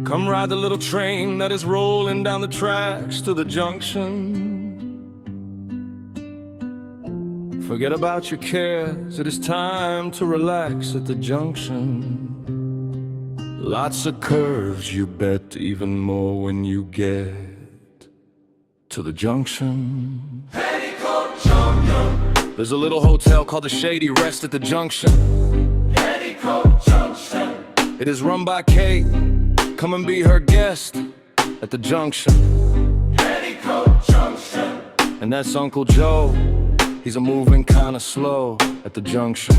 Come ride the little train that is rolling down the tracks to the junction. Forget about your cares, it is time to relax at the junction. Lots of curves, you bet, even more when you get to the junction. Petticoat Junction. There's a little hotel called the Shady Rest at the junction. Petticoat Junction. It is run by Kate. Come and be her guest at the junction. Petticoat Junction. And that's Uncle Joe. He's a moving kinda slow at the junction.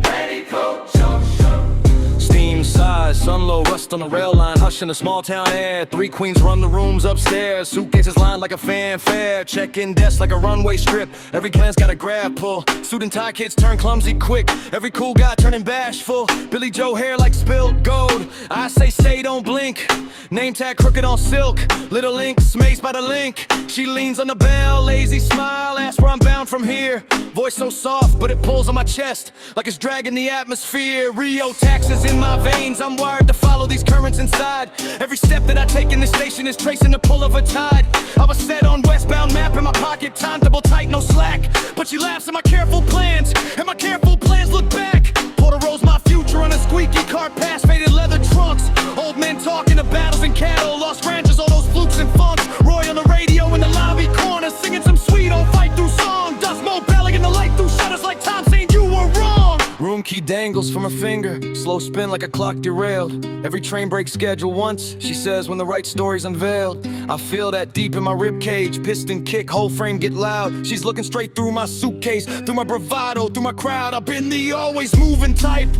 Petticoat Junction. Steam size, sun low, rust on the rail line, hush in the small town air. 3 queens run the rooms upstairs, suitcases lined like a fanfare. Check-in desk like a runway strip, every glance got a grab pull. Suit and tie kids turn clumsy quick, every cool guy turning bashful. Billie Jo hair like spilled gold, I say stay, don't blink. Name tag crooked on silk, little ink, smaced by the link. She leans on the bell, lazy smile, asks where I'm bound from here. Voice so soft, but it pulls on my chest like it's dragging the atmosphere. Rheotaxis in my veins, I'm wired to follow these currents inside. Every step that I take in this station is tracing the pull of a tide. I was set on westbound map in my pocket, time double tight, no slack. But she laughs at my careful plans, and my careful plans look back. Porter rolls my future on a squeaky cart past faded leather trunks. Old men talking of battles and cattle, lost ranches, all those flukes and funks. Roy on the radio in the lobby corner, singing some sweet old fight through song. Dust Mo belling in the light through shutters like Tom saying you were wrong. Room key dangles from her finger, slow spin like a clock derailed. Every train breaks schedule once, she says when the right story's unveiled. I feel that deep in my ribcage, piston kick, whole frame get loud. She's looking straight through my suitcase, through my bravado, through my crowd. I've been the always moving type,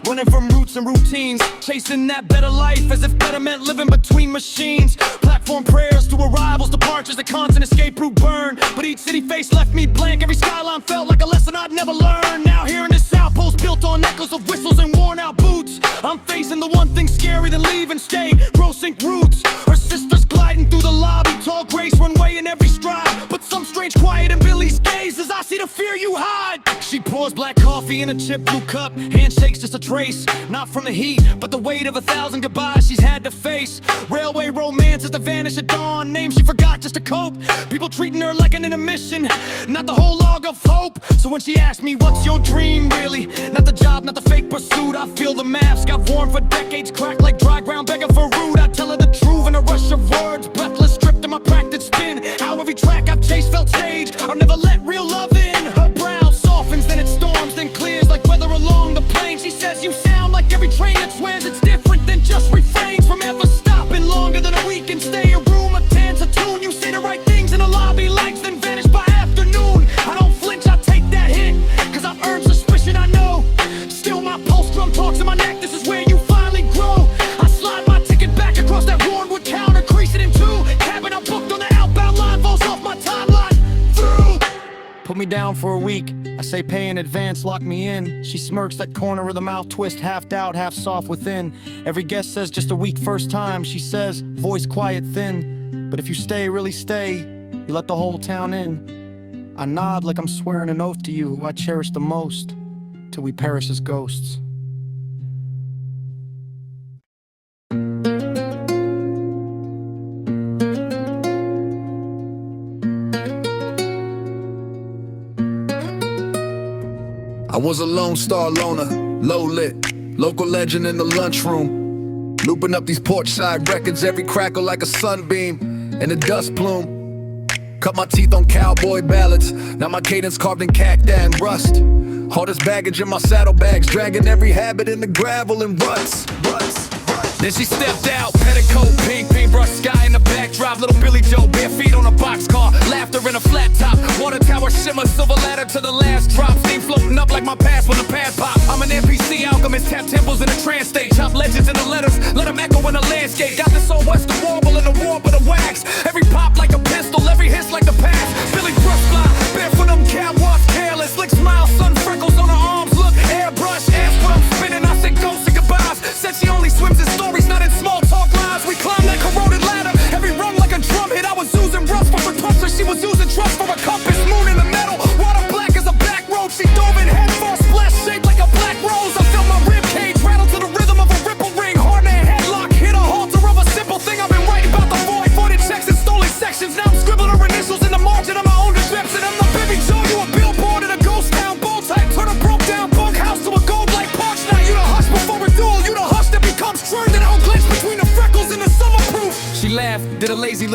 running from roots and routines, chasing that better life as if better meant living between machines. Platform prayers to arrivals, departures, the constant escape route burn. But each city face left me blank, every skyline felt like a lesson I'd never learned. Now here in this outpost built on echoes of whistles and worn out boots, I'm facing the one thing scary than leaving state, grossing roots. Her sister's gliding through the lobby, tall grace, runway in every stride. But some strange quiet in Billie's gaze as I see the fear you hide. She pours black coffee in a chip blue cup, handshakes just a trace, not from the heat, but the weight of 1,000 goodbyes she's had to face. Railway romances that vanish at dawn, names she forgot just to cope. People treating her like an intermission, not the whole log of hope. So when she asks me, what's your dream really? Not the job, not the fake pursuit. I feel the mask I've worn for decades, cracked like dry ground, begging for root. I tell her the truth in a rush of words, breathless, stripped in my practiced spin. How every track I've chased felt staged, I'll never let real love in. Her brow softens, then it storms, then clears like weather along the plain. She says you sound like every train that swears it's different than just refrains from ever stopping longer than a week and stay. A room of 10's a tune, you say the right things in a lobby lights, then vanish by afternoon. I don't flinch, I take that hit, cause I've earned suspicion, I know. Still my pulse drum talks in my neck, this is where you finally grow. I slide my ticket back across that worn wood counter, crease it in two. Cabin I booked on the outbound line falls off my timeline. Through. Put me down for a week, I say pay in advance, lock me in. She smirks, that corner of the mouth twist, half doubt, half soft within. Every guest says just a week first time, she says, voice quiet thin. But if you stay, really stay, you let the whole town in. I nod like I'm swearing an oath to you who I cherish the most, till we perish as ghosts. I was a Lone Star loner, low lit, local legend in the lunchroom, looping up these porchside records, every crackle like a sunbeam and a dust plume. Cut my teeth on cowboy ballads, now my cadence carved in cacti and rust. Hardest baggage in my saddlebags, dragging every habit in the gravel and ruts. Then she stepped out, petticoat pink, paintbrush sky in the backdrop. Little Billie Jo, bare feet on a boxcar, laughter in a flat top. Water tower shimmer, silver ladder to the last drop. Steam floating up like my past when the pad pop. I'm an NPC alchemist, tap temples in a trance state. Chop legends in the letters, let them echo in the landscape. Got this old western warble in the warp of the wax. Every pop like a pistol, every hiss like the past. Billy brush fly, barefoot them catwalks, careless. Slick smile, sun freckles on her arms. Look, airbrush, ask what I'm spinning. I said ghosts and goodbyes. Said she only swims in stories, not in small talk lives. We climbed that corroded ladder, every rung like a drum hit. I was oozing rust from her touch, so she was using trust for a compass. Moon in the metal, water black as a back road. She dove in head first, splash shaped like a black rose. I felt my rib cage rattle to the rhythm of a ripple ring. Hard man headlock, hit a halter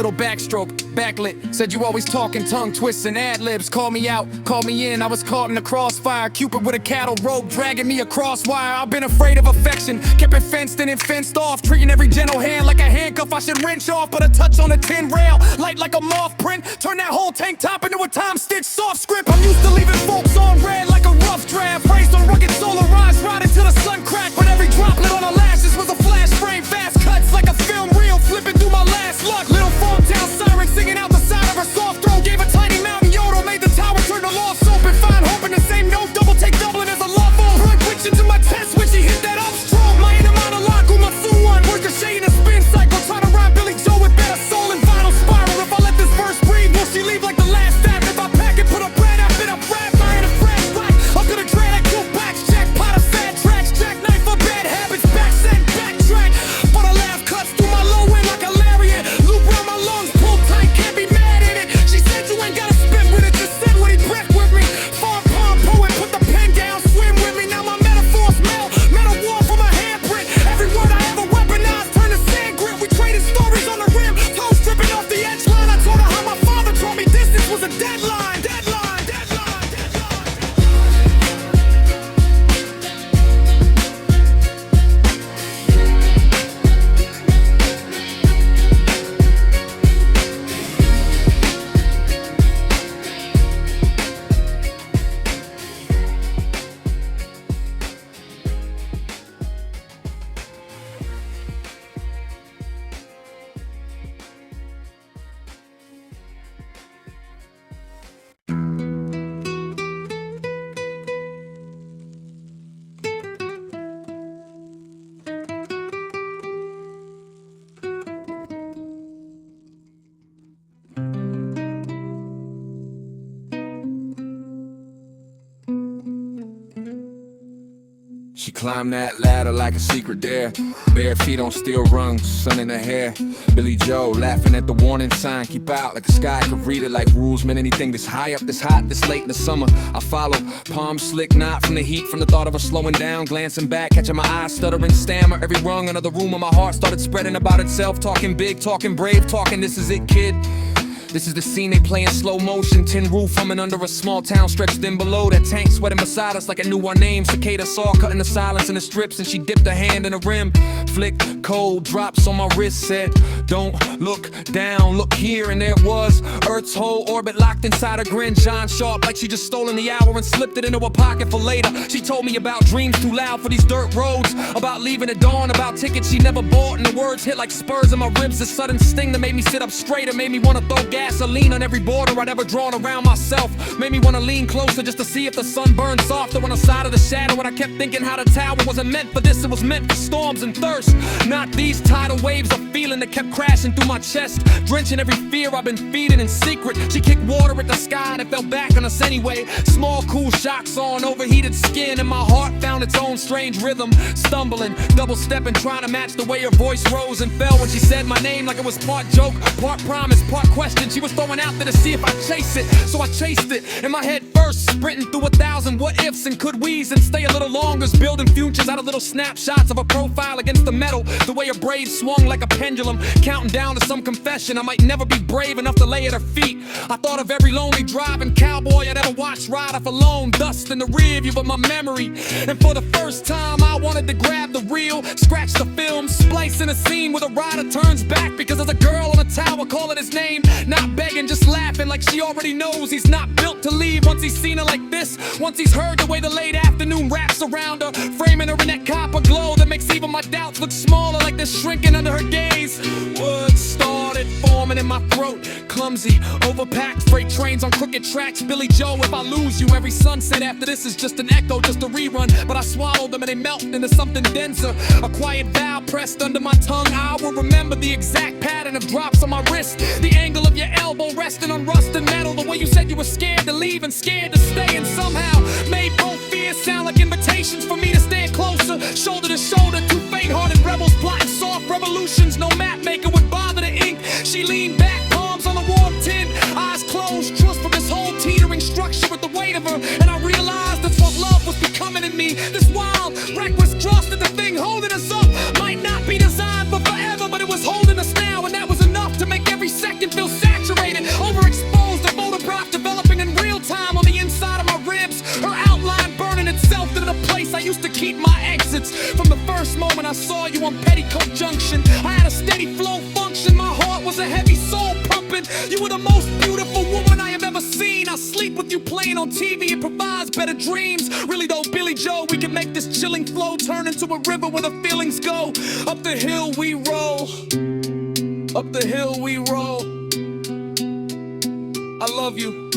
little backstroke, backlit. Said you always talking, tongue twists and ad-libs. Call me out, call me in, I was caught in the crossfire. Cupid with a cattle rope, dragging me across wire. I've been afraid of affection, kept it fenced in and fenced off. Treating every gentle hand like a handcuff I should wrench off. But a touch on a tin rail, light like a moth print. Turn that whole tank top into a time-stitched soft script. I'm used to leaving folks on red like a rough draft. Raised on rugged solar rise, riding till the sun cracked. But every droplet on her lashes was a flash frame. Fast cuts like a film reel, flipping through my last luck. Little farm town siren singing out the side of her soft throat. Gave a tiny mountain yodel, made the tower turn to lost soap. And fine hoping the same note, double take doubling as a love phone. Run twitch into my chest when she hit that up strong. My inner monologue, who my Sue one. Work a shade in a spin cycle, trying to rhyme Billie Jo with better soul and vinyl spiral. If I let this verse breathe, will she leave like the last step? If I pack it, put a bread up in a rap, I ain't a fresh black. Up to the dread, I kill backs, jack, pot of sad tracks, jackknife for bad habits, back set, backtrack. But a laugh cuts through my low end like a lariat. Loop around my lungs, pull tight, can't be mad at it. She said you ain't gotta spit with it, just sit with it, breath with me. Farm palm poet, put the pen down, swim with me. Now my metaphors melt, metal war from a handprint. Every word I ever weaponized turned to sand grip. We traded stories on the rim, toes dripping off the edge line. I told her how my father told me distance was a deadline. Deadline, deadline, deadline. She climbed that ladder like a secret dare. Bare feet on steel rungs, sun in her hair. Billie Jo laughing at the warning sign. Keep out like the sky could read it like rules meant anything. This high up, this hot, this late in the summer. I follow, palm slick, not from the heat, from the thought of her slowing down. Glancing back, catching my eyes, stuttering, stammer. Every rung, another rumor, my heart started spreading about itself. Talking big, talking brave, talking this is it, kid. This is the scene they play in slow motion. Tin roof humming under a small town stretched in below. That tank sweating beside us like I knew our names. Cicada saw cutting the silence in the strips, and she dipped her hand in the rim. Flick, cold drops on my wrist, said, don't look down, look here. And there it was, Earth's whole orbit locked inside her grin. John sharp like she just stolen the hour and slipped it into her pocket for later. She told me about dreams too loud for these dirt roads, about leaving at dawn, about tickets she never bought. And the words hit like spurs in my ribs, a sudden sting that made me sit up straighter, made me wanna throw gasoline on every border I'd ever drawn around myself. Made me wanna lean closer just to see if the sun burned softer on the side of the shadow. And I kept thinking how the tower wasn't meant for this, it was meant for storms and thirst. Not these tidal waves of feeling that kept crashing through my chest, drenching every fear I've been feeding in secret. She kicked water at the sky and it fell back on us anyway. Small cool shocks on overheated skin, and my heart found its own strange rhythm. Stumbling, double stepping, trying to match the way her voice rose and fell when she said my name like it was part joke, part promise, part question. She was throwing out there to see if I'd chase it, so I chased it in my head first, sprinting through 1,000 what ifs and could we's and stay a little longer, building futures out of little snapshots of a profile against the metal. The way her braids swung like a pendulum, counting down to some confession I might never be brave enough to lay at her feet. I thought of every lonely driving cowboy I'd ever watched ride off alone, dust in the rear view of my memory. And for the first time I wanted to grab the reel, scratch the film, splice in a scene where the rider turns back because there's a girl on a tower calling his name, not begging, just laughing like she already knows he's not built to leave once he's seen her like this, once he's heard the way the late afternoon wraps around her, framing her in that copper glow that makes even my doubts look smaller, like they're shrinking under her gaze. Words started forming in my throat, clumsy, overpacked freight trains on crooked tracks. Billie Jo, if I lose you, every sunset after this is just an echo, just a rerun. But I swallowed them and they melt into something denser, a quiet vowel pressed under my tongue. I will remember the exact pattern of drops on my wrist, the angle of your elbow resting on rusted metal, the way you said you were scared to leave and scared to stay, and somehow made both fears sound like invitations for me to stand closer, shoulder to shoulder. Two faint-hearted rebels plotting soft revolutions no map maker would bother to ink. She leaned back, palms on the warm tin, eyes closed, trust from this whole teetering structure with the weight of her. And I realized that's what love was becoming in me, this wild, reckless trust that the thing holding us up might not be designed for forever, but it was holding us now, and that was enough to make every second used to keep my exits. From the first moment I saw you on Petticoat Junction, I had a steady flow function. My heart was a heavy soul pumping. You were the most beautiful woman I have ever seen. I sleep with you playing on TV, it provides better dreams. Really though, Billie Jo, we can make this chilling flow turn into a river where the feelings go. Up the hill we roll, up the hill we roll. I love you.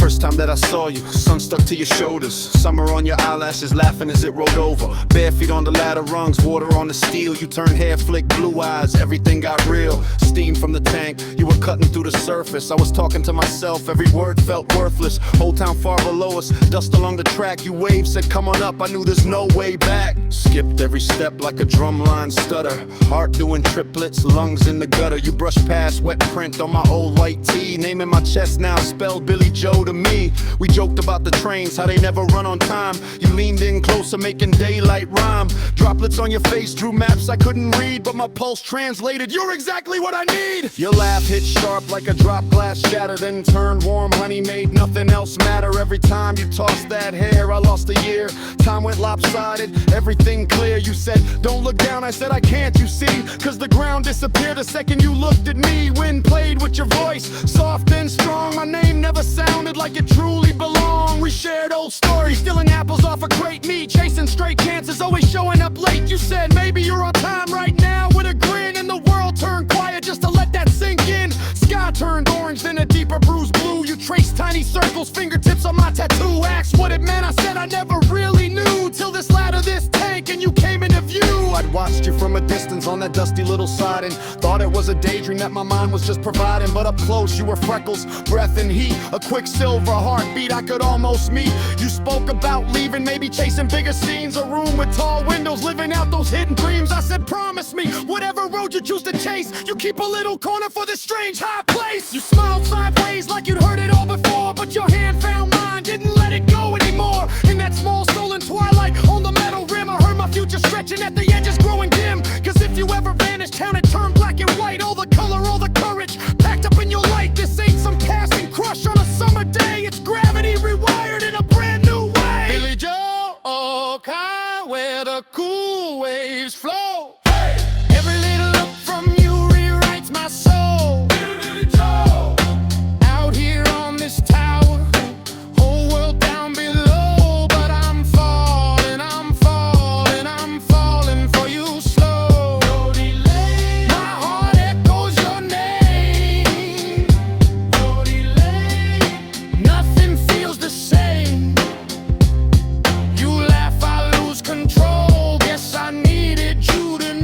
First time that I saw you, sun stuck to your shoulders, summer on your eyelashes, laughing as it rolled over. Bare feet on the ladder rungs, water on the steel. You turned hair flick, blue eyes, everything got real. Steam from the tank, you were cutting through the surface. I was talking to myself, every word felt worthless. Whole town far below us, dust along the track. You waved, said come on up, I knew there's no way back. Skipped every step like a drumline stutter. Heart doing triplets, lungs in the gutter. You brushed past wet print on my old white tee. Name in my chest now spelled Billie Jo to me. We joked about the trains, how they never run on time. You leaned in closer, making daylight rhyme. Droplets on your face drew maps I couldn't read, but my pulse translated, you're exactly what I need. Your laugh hit sharp like a drop glass shattered, then turned warm, honey made nothing else matter. Every time you tossed that hair, I lost a year. Time went lopsided, everything clear. You said, don't look down, I said I can't, you see, cause the ground disappeared the second you looked at me. Wind played with your voice, soft and strong. My name never sounded like it truly belonged. We shared old stories, stealing apples off a crate. Me chasing straight chances, always showing up late. You said maybe you're on time right now with a grin, and the world turned quiet just to let that sink in. Sky turned orange, then a deeper bruised blue. You traced tiny circles, fingertips on my tattoo. Asked what it meant, I said I never really knew, till this ladder, this tank, and you came into view. I'd watched you from a distance on that dusty little siding. Thought it was a daydream that my mind was just providing, but up close you were freckles, breath and heat. A quicksilver heartbeat I could almost meet. You spoke about leaving, maybe chasing bigger scenes. A room with tall windows, living out those hidden dreams. I said promise me, whatever road you choose to chase, you keep a little corner for this strange high place. You smiled sideways like you'd heard it all before, but your hand found mine, didn't let it go anymore. In that small stolen twilight on the metal rim, I heard my future stretching at the edges growing dim. Cause if you ever vanished, town had turned black and white. All the color, all the courage packed up in your light. This ain't some passing crush on a summer day, it's gravity rewired in a brand new way. Billie Jo, oh, kind where the cool waves flow. Hey! Every little look from you rewrites my soul. Billie Jo, out here on this tower, whole world down below, but I'm falling, I'm falling, I'm falling for you slow. No delay. My heart echoes your name. No delay. Nothing feels the same. You laugh, I lose control. Guess I needed you to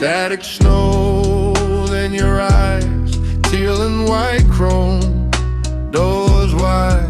Static snow, then your eyes, teal and white chrome, doors wide.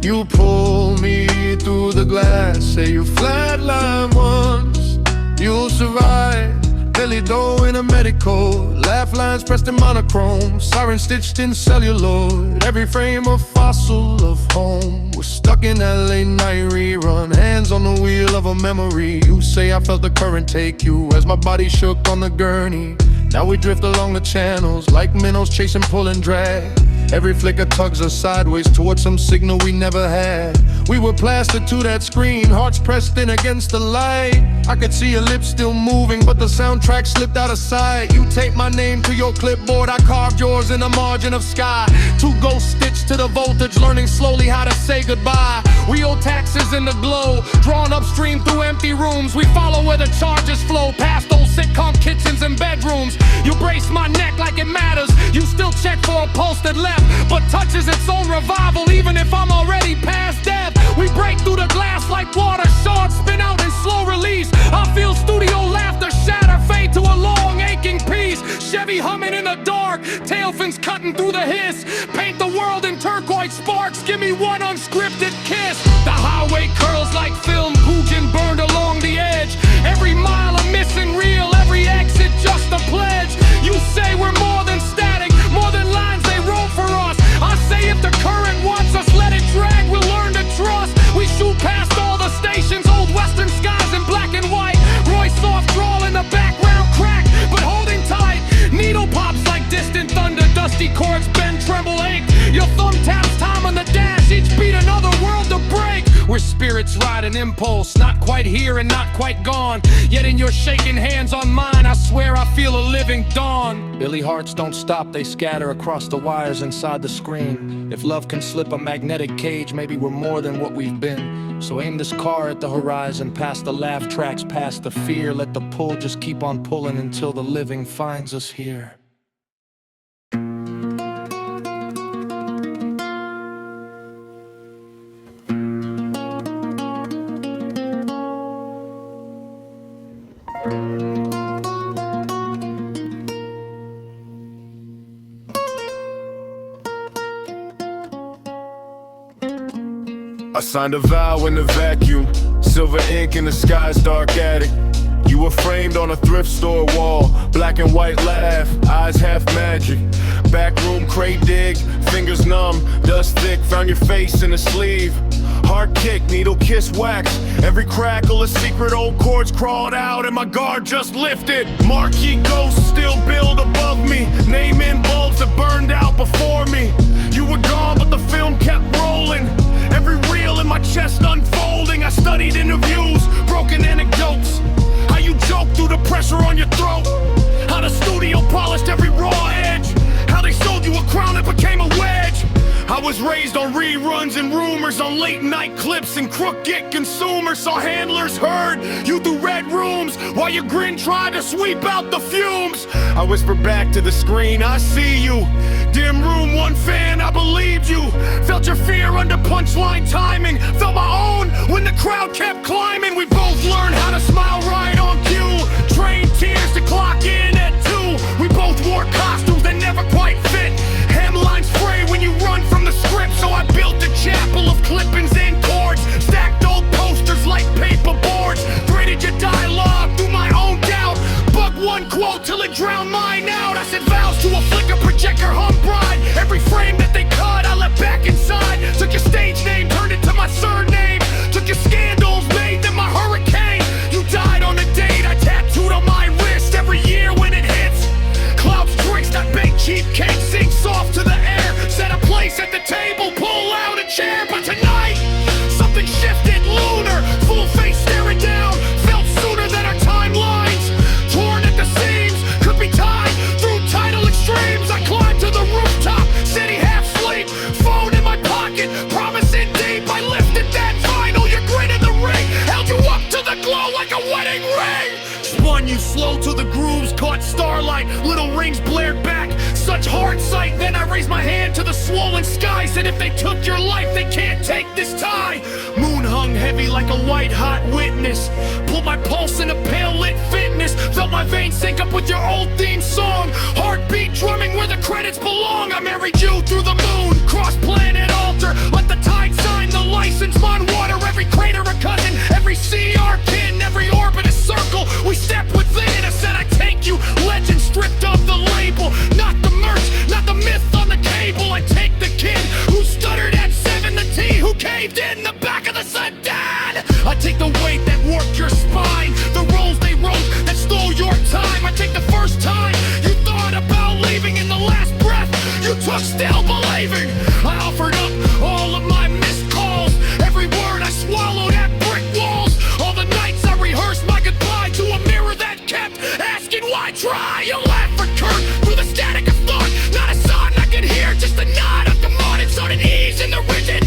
You pull me through the glass, say you flatline once, you'll survive. Billie Jo in a Petticoat, laugh lines pressed in monochrome, siren stitched in celluloid, every frame a fossil of home. We're stuck in that late night rerun, hands on the wheel of a memory. You say I felt the current take you as my body shook on the gurney. Now we drift along the channels like minnows chasing pull and drag. Every flicker tugs us sideways towards some signal we never had. We were plastered to that screen, hearts pressed in against the light. I could see your lips still moving, but the soundtrack slipped out of sight. You taped my name to your clipboard, I carved yours in the margin of sky. Two ghosts stitched to the voltage, learning slowly how to say goodbye. Rheotaxis in the glow, drawn upstream through empty rooms. We follow where the charges flow, past old sitcom kitchens and bedrooms. You brace my neck like it matters, you still check for a pulse that left, but touches its own revival even if I'm already past death. We break through the glass like water shards, spin out in slow release. I feel studio laughter shatter, fade to a long aching piece. Chevy humming in the dark, tail fins cutting through the hiss. Paint the world in turquoise sparks, give me one unscripted kiss. The highway curls like film, Putin burned along the edge. Every mile a missing reel, every exit just a pledge. You say we're more than static, more than lines they wrote for us. I say if the current wants us, let it drag, we'll learn to trust. We shoot past all the stations, old western skies in black and white. Roy soft drawl in the background crack, but holding tight. Needle pops like distant thunder, dusty chords bend, tremble, ache. Your thumb taps time on the dash, each beat another world to break. Where spirits ride an impulse, not quite here and not quite gone. Yet in your shaking hands on mine, I swear I feel a living dawn. Billy hearts don't stop, they scatter across the wires inside the screen. If love can slip a magnetic cage, maybe we're more than what we've been. So aim this car at the horizon, past the laugh tracks, past the fear. Let the pull just keep on pulling until the living finds us here. I signed a vow in the vacuum, silver ink in the sky's dark attic. You were framed on a thrift store wall, black and white laugh, eyes half magic. Backroom crate dig, fingers numb, dust thick, found your face in a sleeve. Heart kick, needle kiss wax, every crackle a secret, old chords crawled out and my guard just lifted. Marquee ghosts still build above me, name in bulbs that burned out before me. You were gone but the film kept rolling, every reel in my chest unfolding. I studied interviews, broken anecdotes, how you joke through the pressure on your throat, how the studio polished every raw edge, how they sold you a crown that became a wedge. I was raised on reruns and rumors, on late night clips and crooked consumers. Saw handlers heard you through red rooms while your grin tried to sweep out the fumes. I whispered back to the screen, I see you. Dim room, one fan, I believed you. Felt your fear under punchline timing, felt my own when the crowd kept climbing. We both learned how to smile right on cue, trained tears to clock in at 2. We both wore costumes that never quite fit, hemlines spray when you run from the script. So I built a chapel of clippings and chords, stacked old posters like paper boards, graded your dialogue through my own doubt, bug one quote till it drowned mine out. I said vows to a flicker projector hum bride, every frame that they cut I let back inside. Took your stage name, turned it to my surname, took your scandals, made them my hurricane. You died on the date I tattooed on my wrist, every year when it hits. Clouds drinks, not bake cheap cake, sing soft to the air, set a place at the table, pull out a chair. But tonight, something shifted, lunar, full face staring down, felt sooner than our timelines, torn at the seams, could be tied through tidal extremes. I climbed to the rooftop, city half sleep, phone in my pocket, promising deep. I lifted that vinyl, your grin in the ring, held you up to the glow like a wedding ring. Spun you slow till the grooves caught starlight, little rings blared back, such hard sight. Then I raised my hand to the swollen sky, said if they took your life they can't take this tie. Moon hung heavy like a white hot witness, pulled my pulse in a pale lit fitness. darkness. Felt my veins sync up with your old theme song. Heartbeat drumming where the credits belong. I married you through the moon, cross-planet altar. Let the tide sign the license, mon water. Every crater a cousin, every sea our kin, every orbit a circle. We step within. I said I take you, legend stripped of the label. Not the merch, not the myth on the cable. I take the kid who stuttered at 7, the T who caved in the back of the sedan. I take the weight that warped your spine, the roles they wrote that stole your time. I take the first time you thought about leaving, in the last breath you took, still believing. I offered up all of my missed calls, every word I swallowed at brick walls. All the nights I rehearsed my goodbye to a mirror that kept asking why try. You laugh for Kurt through the static of thought, not a song I could hear, just a nod of the morning sun and ease in the rigid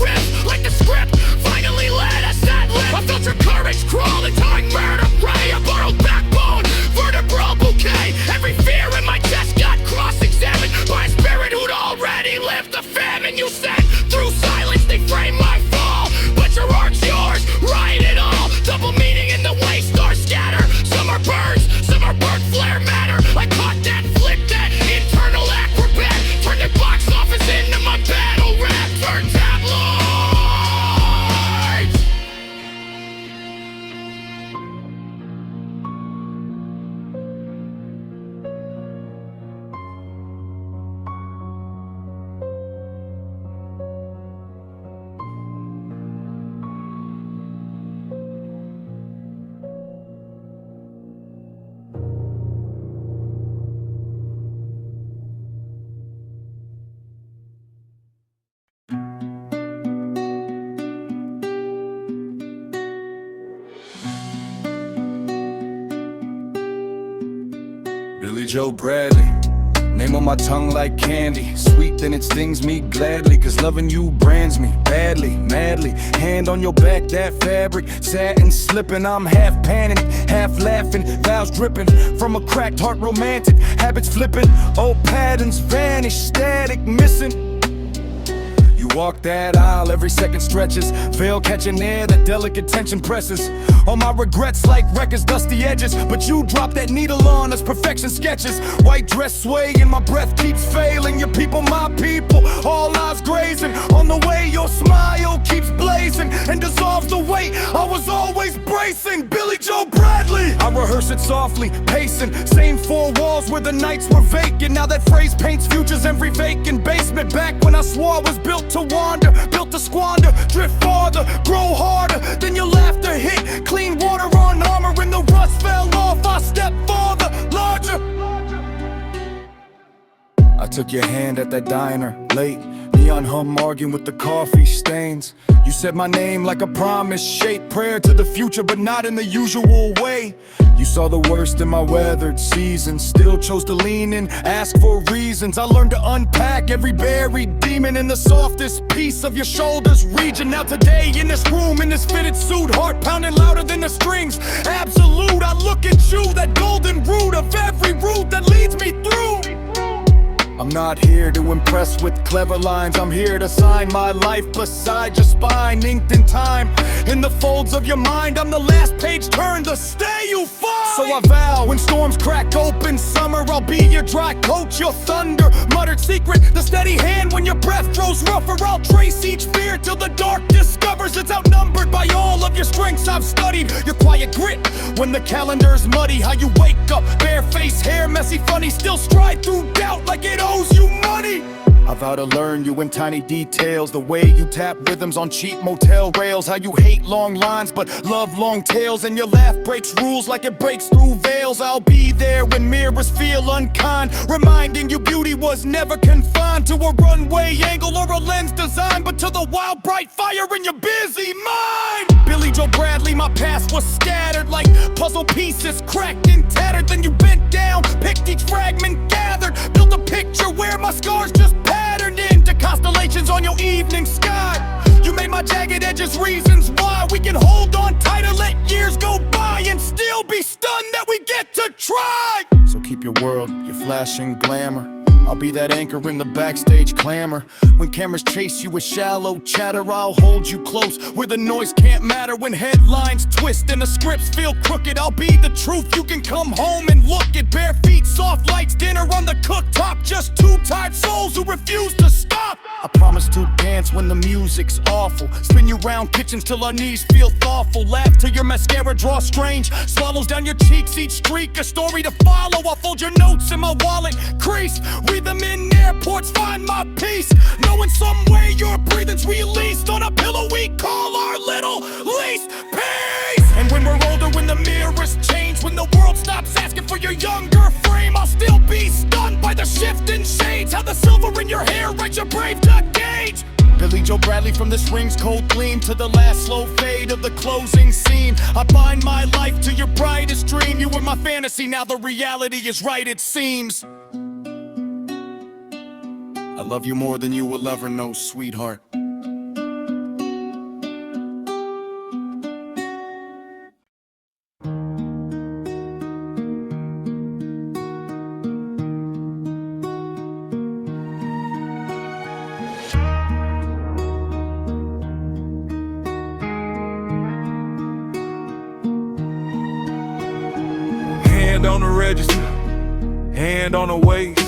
riff, like the script finally let us that live. I felt your courage crawl into my murder prey, a borrowed backbone, vertebral bouquet. Every fear in my chest got cross-examined by a spirit who'd already lived the famine. You said through silence they frame my fall, but your art's yours, write it all. Double meaning in the way stars scatter. Some are birds, some are burnt flare matter. I caught that, flipped that, internal acrobat. Turned the box office into my battle rap. Turn tabloids. Billie Jo Bradley, name on my tongue like candy. Sweet then it stings me gladly, cause loving you brands me badly, madly. Hand on your back, that fabric, satin slipping. I'm half panicked, half laughing, vows dripping from a cracked heart romantic. Habits flipping, old patterns vanish, static missing. You walk that aisle, every second stretches, veil catching air, that delicate tension presses. All my regrets like records, dusty edges, but you drop that needle on us, perfection sketches. White dress sway and my breath keeps failing. Your people, my people, all eyes grazing on the way your smile keeps blazing and dissolves the weight I was always bracing. Billie Jo Bradley, I rehearse it softly, pacing, same four walls where the nights were vacant. Now that phrase paints futures every vacant basement. Back when I swore I was built to wander, built to squander, drift farther, grow harder. Then your laughter hit, clean water on armor, and the rust fell off. I stepped farther, larger. I took your hand at that diner, late, neon hum arguing with the coffee stains. You said my name like a promise, shaped prayer to the future, but not in the usual way. You saw the worst in my weathered seasons, still chose to lean in, ask for reasons. I learned to unpack every buried demon in the softest piece of your shoulders region. Now today in this room, in this fitted suit, heart pounding louder than the strings, absolute. I look at you, that golden root of every route that leads me through. I'm not here to impress with clever lines. I'm here to sign my life beside your spine, inked in time in the folds of your mind. I'm the last page turned to stay you find. So I vow, when storms crack open summer, I'll be your dry coat, your thunder, muttered secret, the steady hand when your breath grows rougher. I'll trace each fear till the dark discovers it's outnumbered by all of your strengths. I've studied your quiet grit when the calendar's muddy. How you wake up, bare face, hair messy, funny, still stride through doubt like it owes you money. I vow to learn you in tiny details, the way you tap rhythms on cheap motel rails. How you hate long lines but love long tails, and your laugh breaks rules like it breaks through veils. I'll be there when mirrors feel unkind, reminding you beauty was never confined to a runway angle or a lens design, but to the wild bright fire in your busy mind. Billie Jo Bradley, my past was scattered like puzzle pieces, cracked and tattered. Then you bent down, picked each fragment, gathered, built a picture where my scars just patterned into constellations on your evening sky. You made my jagged edges reasons why we can hold on tighter, let years go by, and still be stunned that we get to try. So keep your world, your flashing glamour. I'll be that anchor in the backstage clamor. When cameras chase you with shallow chatter, I'll hold you close where the noise can't matter. When headlines twist and the scripts feel crooked, I'll be the truth. You can come home and look at bare feet, soft lights, dinner on the cooktop. Just two tired souls who refuse to stop. I promise to dance when the music's awful. Spin you round kitchens till our knees feel thoughtful. Laugh till your mascara draws strange. Swallows down your cheeks, each streak a story to follow. I'll fold your notes in my wallet, crease. Read them in airports, find my peace. Knowing some way your breathing's released on a pillow we call our little lease. Peace! And when we're older, when the mirrors change, when the world stops asking for your younger frame, I'll still be stunned by the shifting shades. How the silver in your hair writes your brave to gauge. Billie Jo Bradley, from this ring's cold gleam to the last slow fade of the closing scene. I bind my life to your brightest dream. You were my fantasy, now the reality is right, it seems. I love you more than you will ever know, sweetheart. Hand on the register, hand on the waist.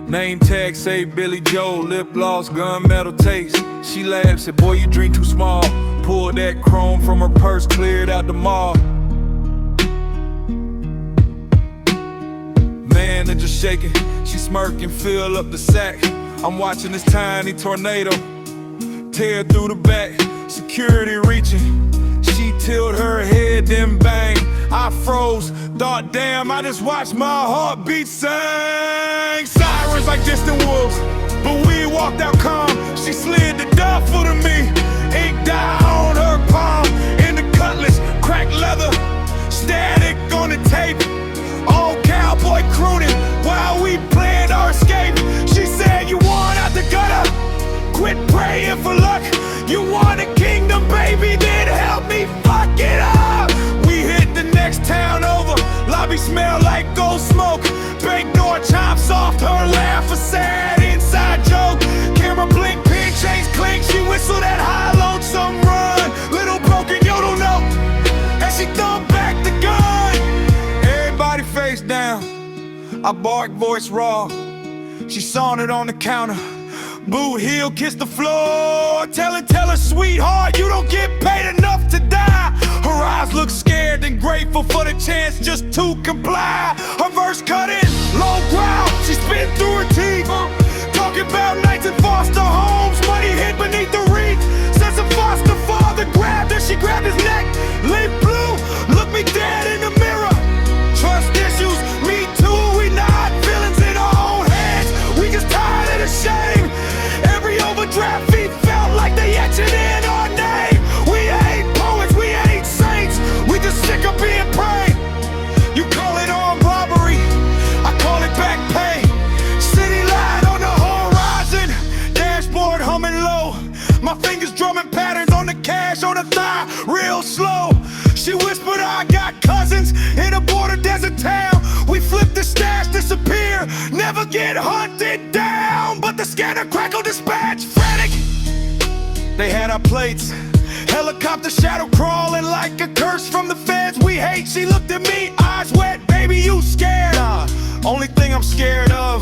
Name tag say Billie Jo, lip gloss, gunmetal taste. She laughs, said, boy, you drink too small. Pulled that chrome from her purse, cleared out the mall. Man, they're just shaking. She smirking, fill up the sack. I'm watching this tiny tornado tear through the back. Security reaching. She tilted her head, then bang. I froze, thought, damn, I just watched my heartbeat sing. Sirens like distant wolves, but we walked out calm. She slid the duffel to me, ink dye on her palm. In the cutlass, cracked leather, static on the tape. Old cowboy crooning while we planned our escape. She said, you want out the gutter? Quit praying for luck. You want a kingdom, baby? Then help me fuck it up. We hit the next town over. Lobby smell like gold smoke. Bank door chop soft. Her laugh a sad inside joke. Camera blink, pin chains clink. She whistled that high lonesome run. Little broken yodel note as she thumbed back the gun. Everybody face down. I bark, voice raw. She sauntered on the counter. Boot heel, kiss the floor. Tell her, sweetheart, you don't get paid enough to die. Her eyes look scared and grateful for the chance just to comply. Her verse cut in, low growl, she spit through her teeth. Talking about nights in foster homes, money hid beneath the wreath. Says a foster father grabbed her, she grabbed his neck. Lip blue, look me dead in the mirror. Trust issues, me too, we not villains in our own heads. We just tired of the shame. Overdraft fee felt like they etched it in our name. We ain't poets, we ain't saints. We just sick of being prayed. You call it armed robbery, I call it back pay. City light on the horizon, dashboard humming low. My fingers drumming patterns on the cash on the thigh, real slow. She whispered, I got cousins in a border desert town. We flip the stash, disappear, never get hunted down. But the scanner crackle dispatch, frantic. They had our plates, helicopter shadow crawling like a curse from the feds we hate. She looked at me, eyes wet, baby, you scared? Nah, only thing I'm scared of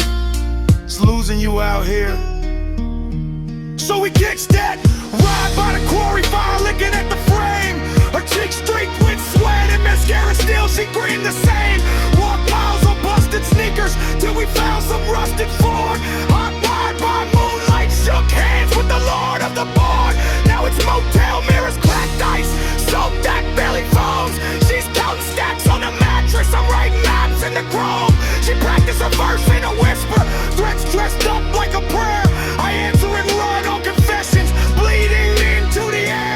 is losing you out here. So we kicked that, ride by the quarry, fire licking at the frame. Her cheeks streaked with sweat and mascara, still she grinned the same. Walked miles on busted sneakers till we found some rusted Ford. Hot wired by moonlight, shook hands with the Lord of the board. Now it's motel mirrors, cracked ice, soaked that belly phones. She's counting stacks on the mattress, I'm writing maps in the chrome. She practiced her verse in a whisper, threats dressed up like a prayer. I answer and run on confessions, bleeding into the air.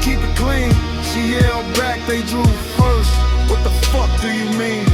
keep it clean. She yelled back, they drew first. What the fuck do you mean?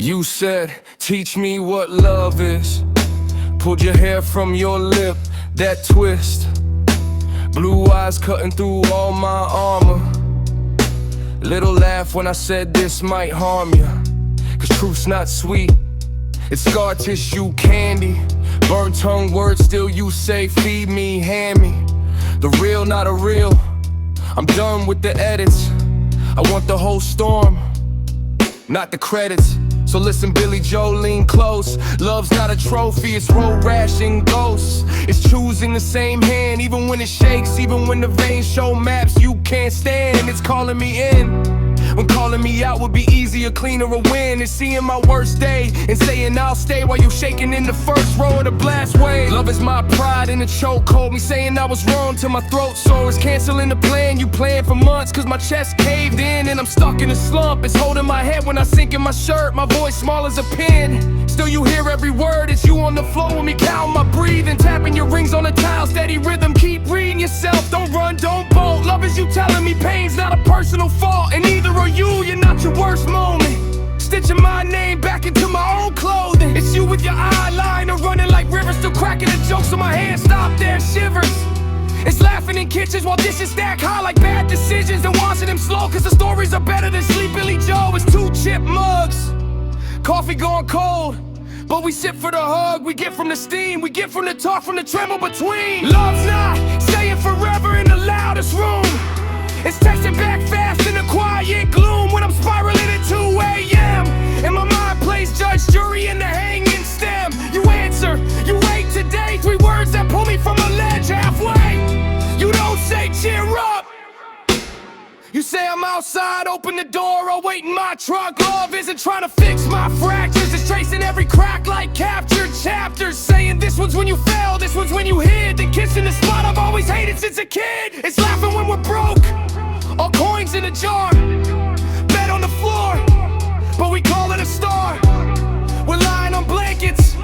You said, teach me what love is. Pulled your hair from your lip, that twist. Blue eyes cutting through all my armor. Little laugh when I said this might harm you. Cause truth's not sweet, it's scar tissue candy. Burnt tongue words still you say, feed me, hand me. The real, not a real. I'm done with the edits. I want the whole storm, not the credits. So listen, Billie Jo, lean close. Love's not a trophy, it's road rash and ghosts. It's choosing the same hand, even when it shakes. Even when the veins show maps you can't stand. It's calling me in, when calling me out would be easier, cleaner a win. It's seeing my worst day and saying I'll stay while you shaking in the first row of the blast wave. Love is my pride in the chokehold, me saying I was wrong till my throat sore. It's canceling the plan you planned for months, cause my chest caved in and I'm stuck in a slump. It's holding my head when I sink in my shirt, my voice small as a pin. Still you hear every word, it's you on the floor with me counting my breathing. Tapping your rings on the tile, steady rhythm, keep reading yourself. Don't run, don't bolt, love is you telling me pain's not a personal fault. And neither are you, you're not your worst moment. Stitching my name back into my own clothing. It's you with your eyeliner running like rivers, still cracking the jokes so my hands stop there, shivers. It's laughing in kitchens while dishes stack high like bad decisions, and washing them slow cause the stories are better than sleep. Billie Jo is 2 chip mugs, coffee gone cold, but we sip for the hug. We get from the steam, we get from the talk, from the tremble between. Love's not staying forever in the loudest room. It's texting back fast in the quiet gloom when I'm spiraling at 2 a.m. and my mind plays judge, jury, and the hanging stem. You answer, you wait today, 3 words that pull me from a ledge halfway. You don't say cheer up, you say I'm outside, open the door, I'll wait in my truck. Love isn't trying to fix my fractures, it's tracing every crack like captured chapters. Saying this one's when you fell, this one's when you hid. The kissing the spot I've always hated since a kid. It's laughing when we're broke, all coins in a jar, bed on the floor, but we call it a star. We're lying on blankets,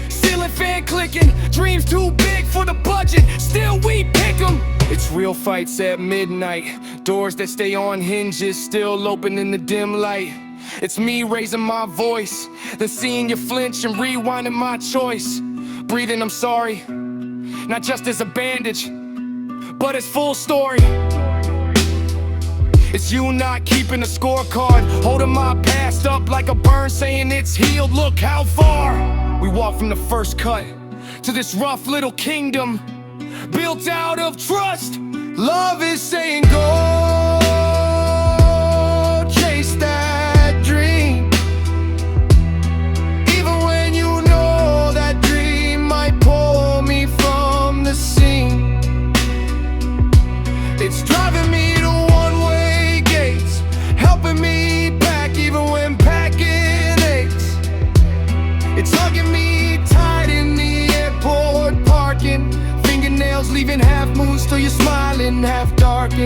ceiling fan clicking, dreams too big for the budget, still we pick 'em. It's real fights at midnight, doors that stay on hinges, still open in the dim light. It's me raising my voice, then seeing you flinch and rewinding my choice. Breathing I'm sorry, not just as a bandage, but as full story. It's you not keeping a scorecard, holding my past up like a burn, saying it's healed, look how far. We walk from the first cut to this rough little kingdom, built out of trust. Love is saying go, chase that dream, even when you know that dream might pull me from the scene. It's driving me to one-way gates, helping me pack even when packing aches. It's hugging me tight in the airport parking, fingernails leaving half moons till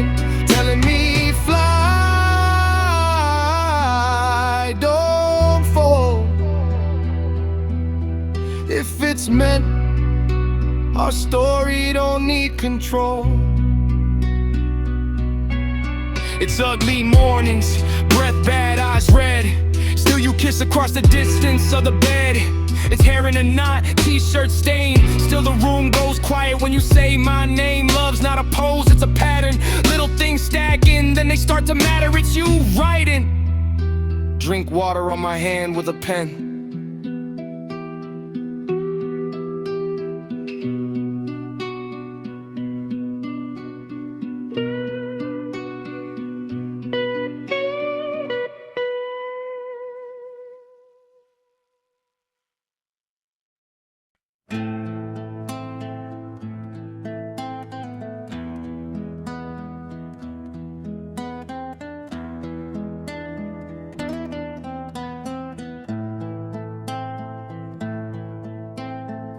warning, telling me fly, don't fall. If it's meant, our story don't need control. It's ugly mornings, breath bad, eyes red. Still you kiss across the distance of the bed. It's hair in a knot, t-shirt stain. Still the room goes quiet when you say my name. Love's not a pose, it's a pattern. Little things stacking, then they start to matter. It's you writing. Drink water on my hand with a pen.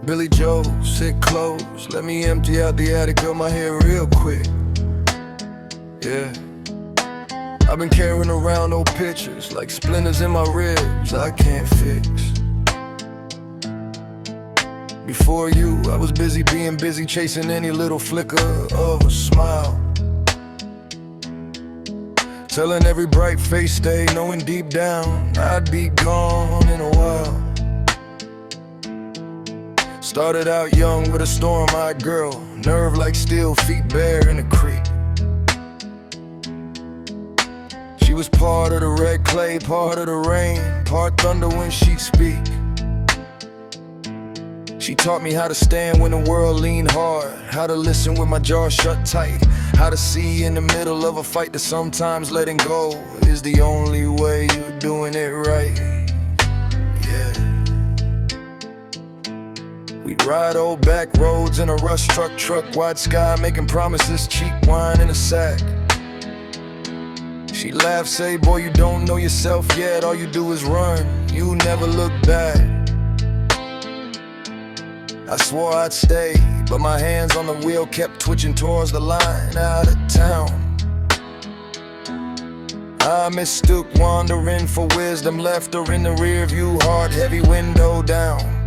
Billie Jo, sit close. Let me empty out the attic of my head real quick. Yeah, I've been carrying around old pictures like splinters in my ribs I can't fix. Before you, I was busy being busy, chasing any little flicker of a smile, telling every bright face day, knowing deep down I'd be gone in a while. Started out young with a storm-eyed girl, nerve like steel, feet bare in the creek. She was part of the red clay, part of the rain, part thunder when she'd speak. She taught me how to stand when the world leaned hard, how to listen with my jaw shut tight, how to see in the middle of a fight that sometimes letting go is the only way you're doing it right. Yeah. We'd ride old back roads in a rush truck, wide sky, making promises, cheap wine in a sack. She laughed, say, boy, you don't know yourself yet, all you do is run, you never look back. I swore I'd stay, but my hands on the wheel kept twitching towards the line out of town. I mistook wandering for wisdom, left her in the rear view, hard, heavy window down.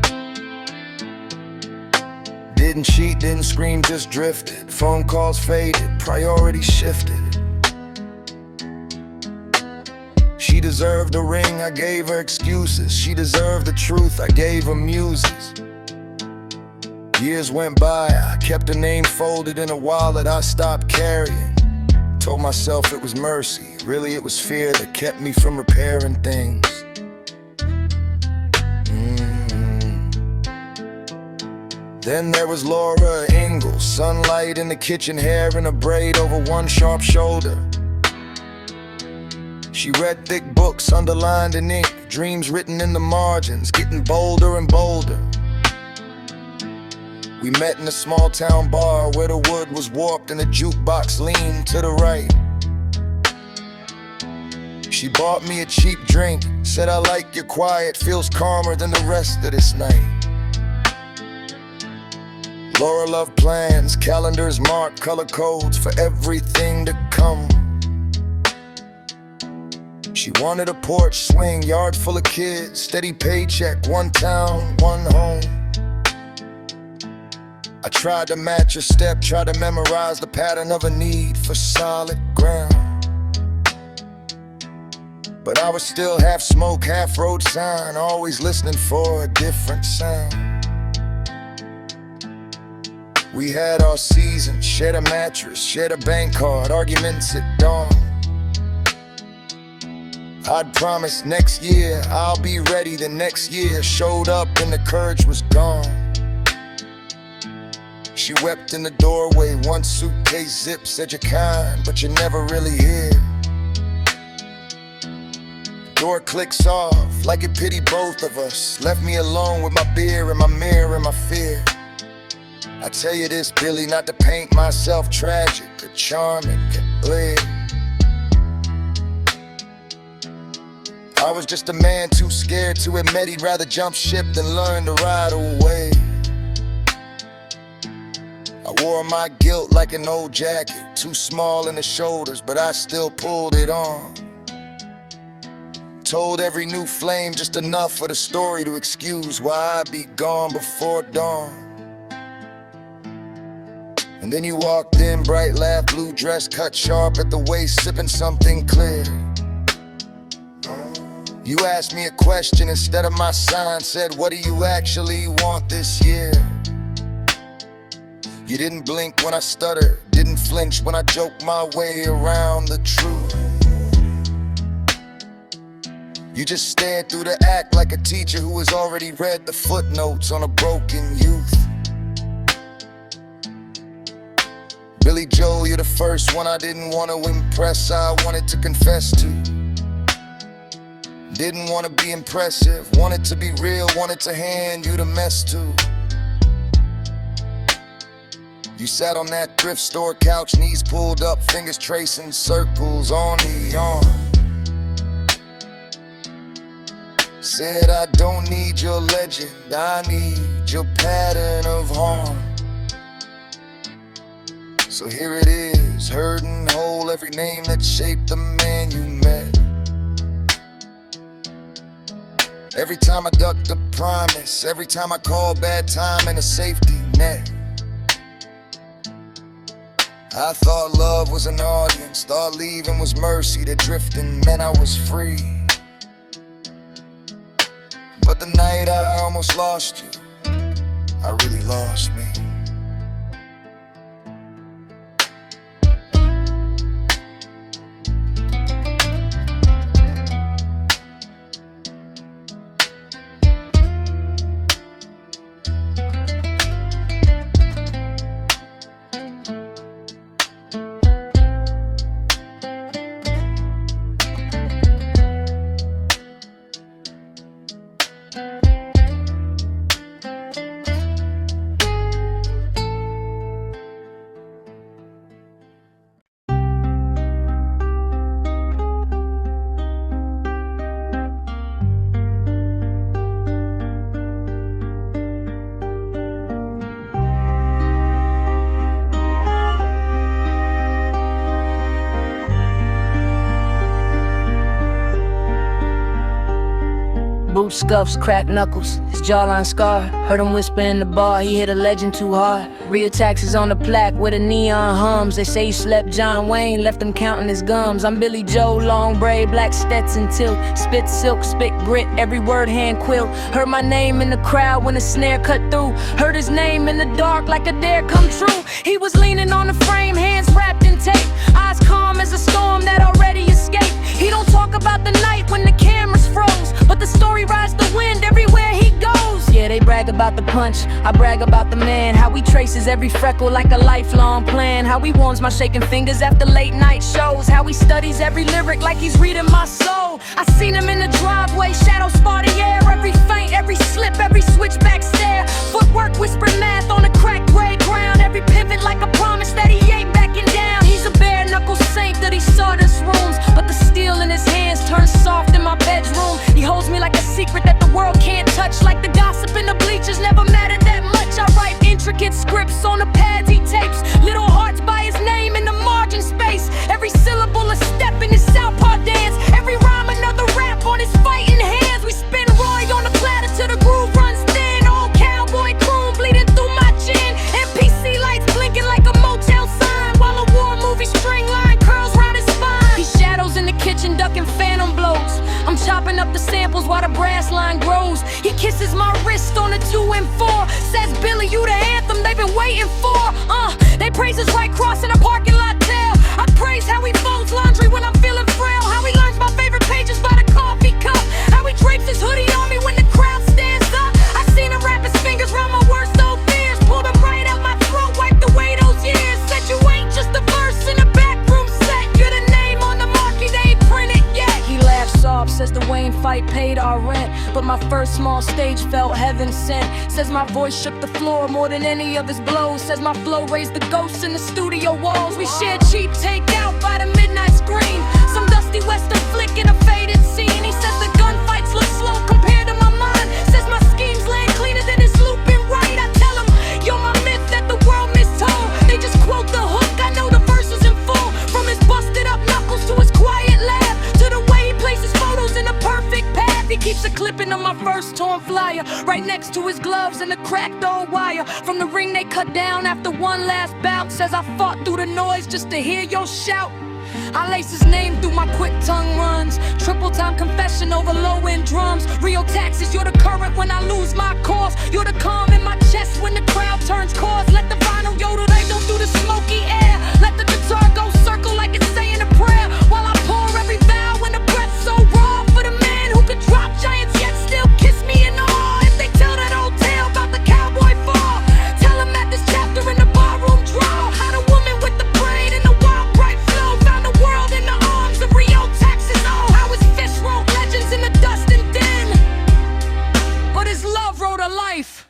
Didn't cheat, didn't scream, just drifted. Phone calls faded, priorities shifted. She deserved a ring, I gave her excuses. She deserved the truth, I gave her muses. Years went by, I kept her name folded in a wallet I stopped carrying. Told myself it was mercy, really it was fear that kept me from repairing things. Then there was Laura Ingalls, sunlight in the kitchen, hair in a braid over one sharp shoulder. She read thick books, underlined in ink, dreams written in the margins, getting bolder and bolder. We met in a small town bar where the wood was warped and the jukebox leaned to the right. She bought me a cheap drink, said I like your quiet, feels calmer than the rest of this night. Laura loved plans, calendars marked, color codes for everything to come. She wanted a porch swing, yard full of kids, steady paycheck, one town, one home. I tried to match her step, tried to memorize the pattern of a need for solid ground. But I was still half smoke, half road sign, always listening for a different sound. We had our seasons, shared a mattress, shared a bank card, arguments at dawn. I'd promised next year I'll be ready, the next year showed up and the courage was gone. She wept in the doorway, one suitcase zip, said you're kind, but you're never really here. Door clicks off, like it pitied both of us, left me alone with my beer and my mirror and my fear. I tell you this, Billy, not to paint myself tragic or charming or bleak. I was just a man too scared to admit he'd rather jump ship than learn to ride away. I Wore my guilt like an old jacket, too small in the shoulders, but I still pulled it on. Told every new flame just enough for the story to excuse why I'd be gone before dawn. And then you walked in, bright laugh, blue dress, cut sharp at the waist, sipping something clear. You asked me a question instead of my sign, said, what do you actually want this year? You didn't blink when I stuttered, didn't flinch when I joked my way around the truth. You just stared through the act like a teacher who has already read the footnotes on a broken youth. Billie Jo, you're the first one I didn't want to impress, I wanted to confess to. Didn't want to be impressive, wanted to be real, wanted to hand you the mess too. You sat on that thrift store couch, knees pulled up, fingers tracing circles on the yarn. Said I don't need your legend, I need your pattern of harm. So here it is, hurting whole, every name that shaped the man you met. Every time I ducked a promise, every time I called bad time and a safety net. I thought love was an audience, thought leaving was mercy, that drifting meant I was free. But the night I almost lost you, I really lost me. Boots, scuffs, cracked knuckles, his jawline scarred. Heard him whisper in the bar, he hit a legend too hard. Rheotaxis on the plaque with a neon hums. They say he slept John Wayne, left him counting his gums. I'm Billie Jo, long braid, black Stetson tilt. Spit silk, spit grit, every word hand quill. Heard my name in the crowd when the snare cut through. Heard his name in the dark like a dare come true. He was leaning on the frame, hands wrapped in tape. Eyes calm as a storm that already escaped. He don't talk about the night when the cameras froze, but the story rides the wind everywhere he goes. Yeah, they brag about the punch, I brag about the man. How he traces every freckle like a lifelong plan. How he warms my shaking fingers after late night shows. How he studies every lyric like he's reading my soul. I seen him in the driveway, shadows spar the air. Every feint, every slip, every switchback stare. Footwork whispering math on a cracked gray ground. Every pivot like a promise that he ain't backing down. He's a bare knuckle saint that he sawdust rooms, but the steel in his hands turns soft in my bedroom. He holds me like a secret that the world can't touch. Like the gossip in the bleachers never mattered that much. I write intricate scripts on the pads he tapes. Little hearts by his name in the margin space. Every syllable a step in his southpaw dance. Every rhyme another rap on his fighting hands. We spin Roy on the platter till the groove runs thin. Old cowboy croon bleeding through my chin. NPC lights blinking like a motel sign, while a war movie string line curls round his spine. He shadows in the kitchen ducking phantom blows. I'm chopping up the samples while the brass line grows. He kisses my wrist on a 2 and 4. Says, Billy, you the anthem they've been waiting for. They praise his right cross in a parking lot tail. I praise how he folds laundry when I'm feeling frail. How he learns my favorite pages by the coffee cup. How he drapes his hoodie on me when the crowd stands up. I seen him wrap his fingers around my worst old fears. Pulled them right out my throat, wiped away those years. Said you ain't just a verse in a backroom set. You're the name on the marquee, they ain't printed yet. He laughs soft, says the Wayne fight paid our rent. But my first small stage felt heaven sent. Says my voice shook the floor more than any of his blows. Says my flow raised the ghosts in the studio walls. We shared cheap takeout by the midnight screen. Some dusty western flick in a faded scene. He says the gunfights look slow compared to my mind. Says my schemes land cleaner than his looping right. I tell him, you're my myth that the world mistold. first torn flyer, right next to his gloves and the cracked old wire. From the ring they cut down after one last bout. Says I fought through the noise just to hear your shout. I lace his name through my quick tongue runs. Triple time confession over low end drums. Rheotaxis, you're the current when I lose my course. You're the calm in my chest when the crowd turns chords. Let the vinyl yodel echo through the smoky air. Let the guitar go circle like it's saying a prayer. While I pour every vow when the breath's so raw. For the man who could drop giants yet still kiss me in awe. If they tell that old tale about the cowboy fall, tell them that this chapter in the barroom draw. How the woman with the braid and the wild bright flow found the world in the arms of Rheotaxis. Oh, how his fish wrote legends in the dust and din, but his love wrote a life.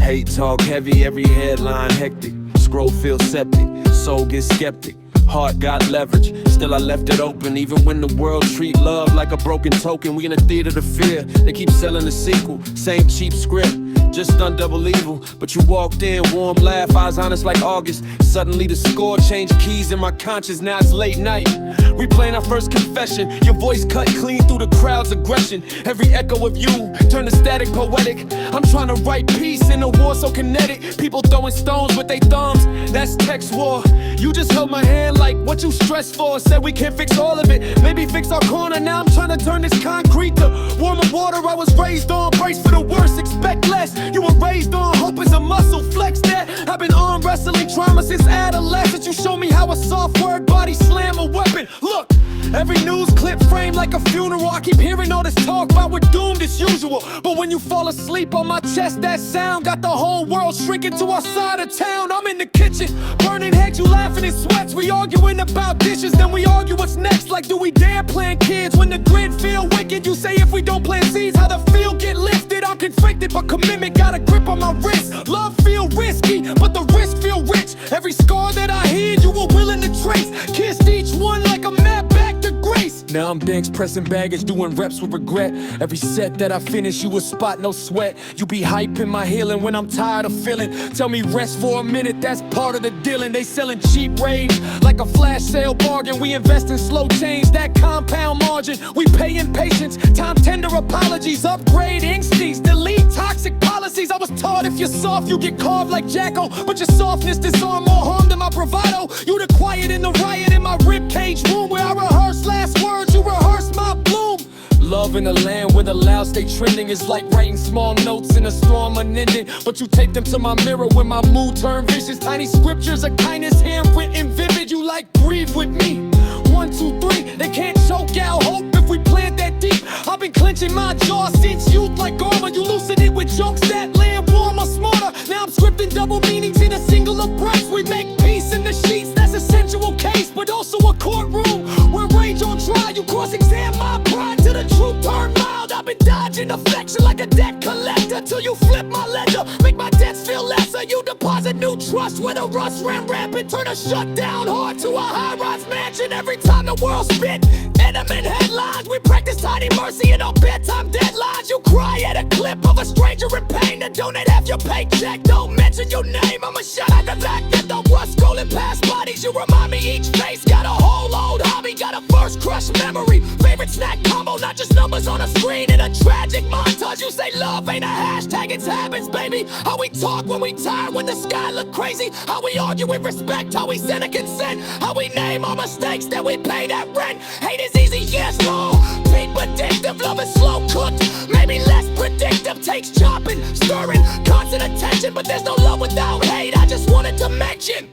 Hate talk heavy, every headline hectic. Scroll feel septic, soul gets skeptic. Heart got leverage, still I left it open. Even when the world treat love like a broken token. We in a theater to fear, they keep selling the sequel. Same cheap script, just done double evil. But you walked in, warm laugh, eyes honest like August. Suddenly the score changed keys in my conscience, now it's late night. Replaying our first confession, your voice cut clean through the crowd's aggression. Every echo of you turned to static poetic. I'm trying to write peace in a war so kinetic. People throwing stones with their thumbs, that's text war. You just held my hand like what you stressed for. Said we can't fix all of it, maybe fix our corner. Now I'm trying to turn this concrete to warmer water. I was raised on, brace for the worst, expect less. You were raised on, hope is a muscle, flex that. I've been arm wrestling trauma since adolescence. You show me how a soft word body slam a weapon. Look, every news clip framed like a funeral. I keep hearing all this talk about we're doomed as usual. But when you fall asleep on my chest, that sound got the whole world shrinking to our side of town. I'm in the kitchen, burning heads, you laughing in sweats. We arguing about dishes, then we argue what's next. Like, do we dare plant kids when the grid feel wicked? You say if we don't plant seeds, how the field get lifted? I'm conflicted, but commitment got a grip on my wrist. Love feel risky, but the risk feel rich. Every scar that I hid, you were willing to trace. Kissed each one like a map back to grace. Now I'm Danks pressing baggage, doing reps with regret. Every set that I finish, you a spot, no sweat. You be hyping my healing when I'm tired of feeling. Tell me rest for a minute, that's part of the dealing. They selling cheap rage like a flash sale bargain. We invest in slow change, that compound margin. We pay in patience, time tender apologies. Upgrade instincts, delete toxic policies. I was taught if you're soft, you get carved like Jacko. But your softness disarm more harm than my bravado. You the quiet in the riot in my ribcage room where I rehearse last words, you rehearse my bloom. Love in a land where the loud stay trending is like writing small notes in a storm unending. But you tape them to my mirror when my mood turn vicious. Tiny scriptures of kindness, handwritten vivid. You like breathe with me. 1, 2, 3, they can't choke out hope if we plant that deep. I've been clenching my jaw since youth like armor. You loosen it with jokes that land warmer, smarter. Now I'm scripting double meanings in a single approach. We make peace in the sheets, that's a sensual case, but also a courtroom where rage on trial. You cross-examine my pride till the truth turn mild. I've been dodging affection like a debt collector till you flip my ledger, make my debts feel lesser. You deposit new trust where the rust ran rampant, turn a shutdown hard to a high-rise mansion. Every time the world spit intimate headlines, we practice tiny mercy in our bedtime deadlines. You cry at a clip of a stranger in pain and donate half your paycheck. Don't mention your name, I'ma shut out the back at the rust scrolling past bodies. You remind me each face got a whole old hobby, got a first crush memory. Favorite snack combo, not just numbers on a screen. In a tragic montage, you say love ain't a hashtag, it's habits, baby. How we talk when we tired, when the sky look crazy. How we argue with respect, how we send a consent. How we name our mistakes, that we pay that rent. Hate is easy, yes, no. Beat addictive, love is slow cooked. Maybe less predictive, takes chopping, stirring, constant attention. But there's no love without hate, I just wanted to mention.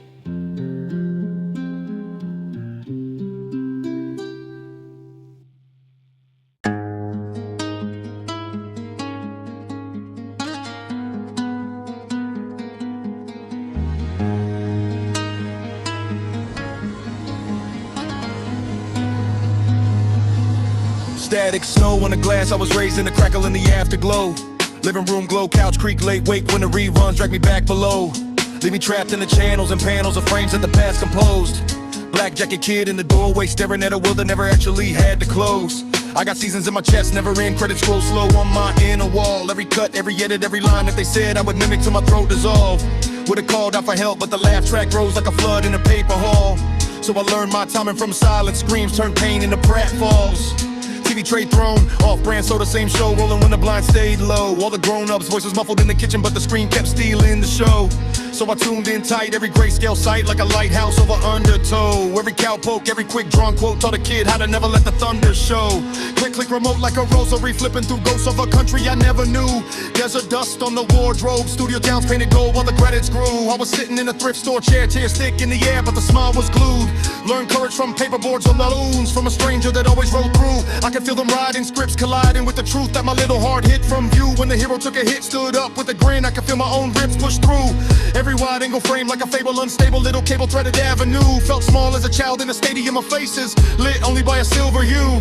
static, snow on the glass. I was raised in the crackle in the afterglow. Living room glow, couch creak, late wake when the reruns drag me back below. Leave me trapped in the channels and panels of frames that the past composed. Black jacket kid in the doorway, staring at a world that never actually had to close. I got seasons in my chest, never end, credits scroll slow on my inner wall. Every cut, every edit, every line that they said I would mimic till my throat dissolve. Would've called out for help, but the laugh track rose like a flood in a paper hall. So I learned my timing from silent screams, turned pain into pratfalls. TV tray thrown, off-brand soda, same show, rolling when the blind stayed low. All the grown-ups' voices muffled in the kitchen, but the screen kept stealing the show. So I tuned in tight, every grayscale sight like a lighthouse over undertow. Every cowpoke, every quick drawn quote taught a kid how to never let the thunder show. Click, click, remote like a rosary, flipping through ghosts of a country I never knew. Desert dust on the wardrobe, studio towns painted gold while the credits grew. I was sitting in a thrift store chair, tears thick in the air, but the smile was glued. Learned courage from paperboards or balloons, from a stranger that always rolled through. I could feel them riding, scripts colliding with the truth that my little heart hid from view. When the hero took a hit, stood up with a grin, I could feel my own ribs push through. Every wide angle frame like a fable, unstable little cable threaded avenue. Felt small as a child in a stadium of faces, lit only by a silver hue.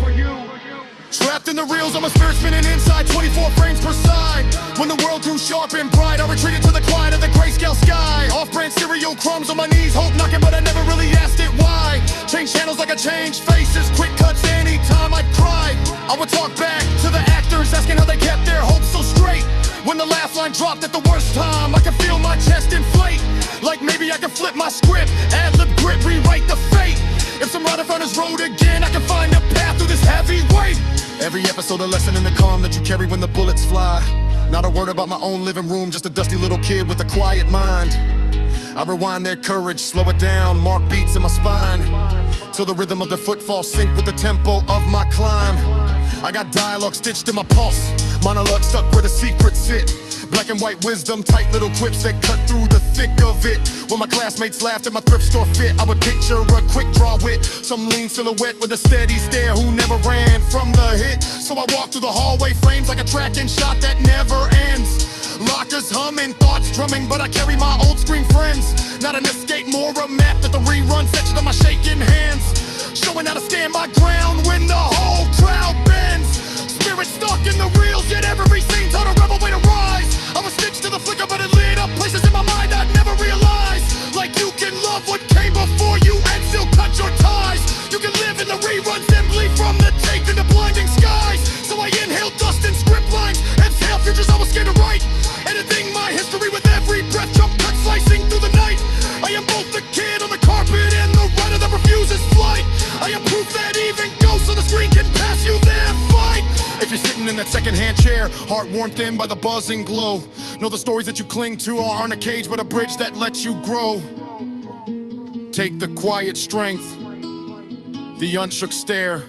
Trapped in the reels of my spirit spinning inside, 24 frames per side. When the world grew sharp and bright, I retreated to the quiet of the grayscale sky. Off-brand cereal crumbs on my knees, hope knocking, but I never really asked it why. Change channels like I changed faces, quick cuts anytime I'd cry. I would talk back to the actors, asking how they kept their hopes so straight. When the laugh line dropped at the worst time, I could feel my chest inflate. Like maybe I could flip my script, ad-lib grip, rewrite the fate. If some rider found his road again, I can find a path through this heavy weight. Every episode a lesson in the calm that you carry when the bullets fly. Not a word about my own living room, just a dusty little kid with a quiet mind. I rewind their courage, slow it down, mark beats in my spine, till the rhythm of their footfall sync with the tempo of my climb. I got dialogue stitched in my pulse, monologue stuck where the secrets sit. Black and white wisdom, tight little quips that cut through the thick of it. When my classmates laughed at my thrift store fit, I would picture a quick draw wit, some lean silhouette with a steady stare who never ran from the hit. So I walk through the hallway flames like a tracking shot that never ends. Lockers humming, thoughts drumming, but I carry my old screen friends. Not an escape, more a map that the rerun section of my shaking hands. Showing how to stand my ground when the whole crowd bends. Spirit stuck in the reels, yet every scene told a rebel way to rise. I was stitched to the flicker, but it lit up places in my mind I'd never realized. Like you can love what came before you and still cut your ties. You can live in the reruns and bleed from the tape into blinding skies. So I inhaled dust and script lines, exhale futures I was scared to write. Editing my history with every breath, jump cut slicing through the night. I am both the kid on the carpet and the writer that refuses flight. I am proof that even ghosts on the screen can pass you their fight. If you're sitting in that second-hand chair, heart warmed in by the buzzing glow, know the stories that you cling to aren't a cage but a bridge that lets you grow. Take the quiet strength, the unshook stare.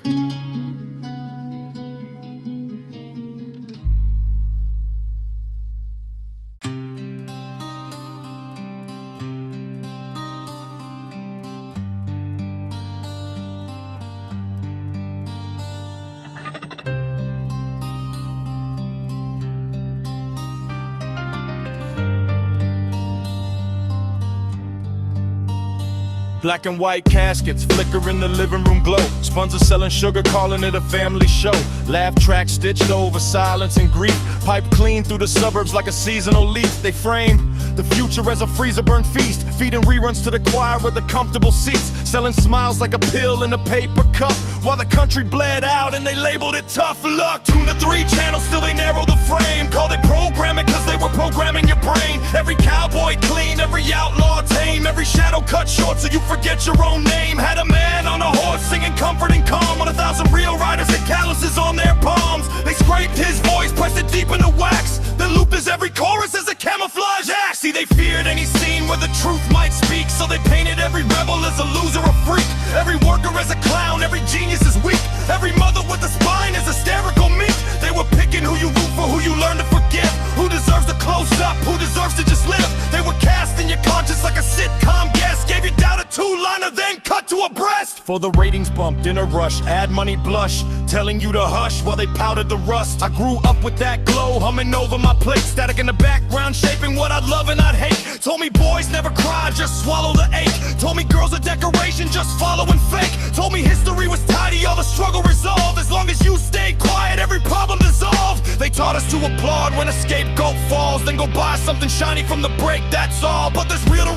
Black and white caskets flicker in the living room glow. Spuns are selling sugar, calling it a family show. Laugh track stitched over silence and grief. Pipe clean through the suburbs like a seasonal leaf. They frame the future as a freezer burn feast, feeding reruns to the choir with the comfortable seats, selling smiles like a pill in a paper cup, while the country bled out and they labeled it tough luck. Tune to 3 channels, still they narrow the frame. Called it programming cause they were programming your brain. Every cowboy clean, every outlaw tame, every shadow cut short so you forget your own name. Had a man on a horse singing comfort and calm, on 1,000 real riders and calluses on their palms. They scraped his voice, pressed it deep into wax, then looped his every chorus as a camouflage act. See, they feared any scene where the truth might speak, so they painted every rebel as a loser, a freak, every worker as a clown, every genius is weak, every mother with a spine is hysterical meek. They were picking who you root for, who you learn to forgive, who deserves to close up, who deserves to just live. They were casting your conscience like a sitcom guest, gave you doubt a 2-liner, then cut to a breast. For the ratings bumped in a rush, ad money blush, telling you to hush while they powdered the rust. I grew up with that glow, humming over my plate, static in the background, shaping what I'd love and I'd hate. Told me boys never cry, just swallow the ache. Told me girls are decoration, just following fake. Told me history was tidy, all the struggle resolved. As long as you stay quiet, every problem dissolved. They taught us to applaud when a scapegoat falls, then go buy something shiny from the break, that's all. But there's real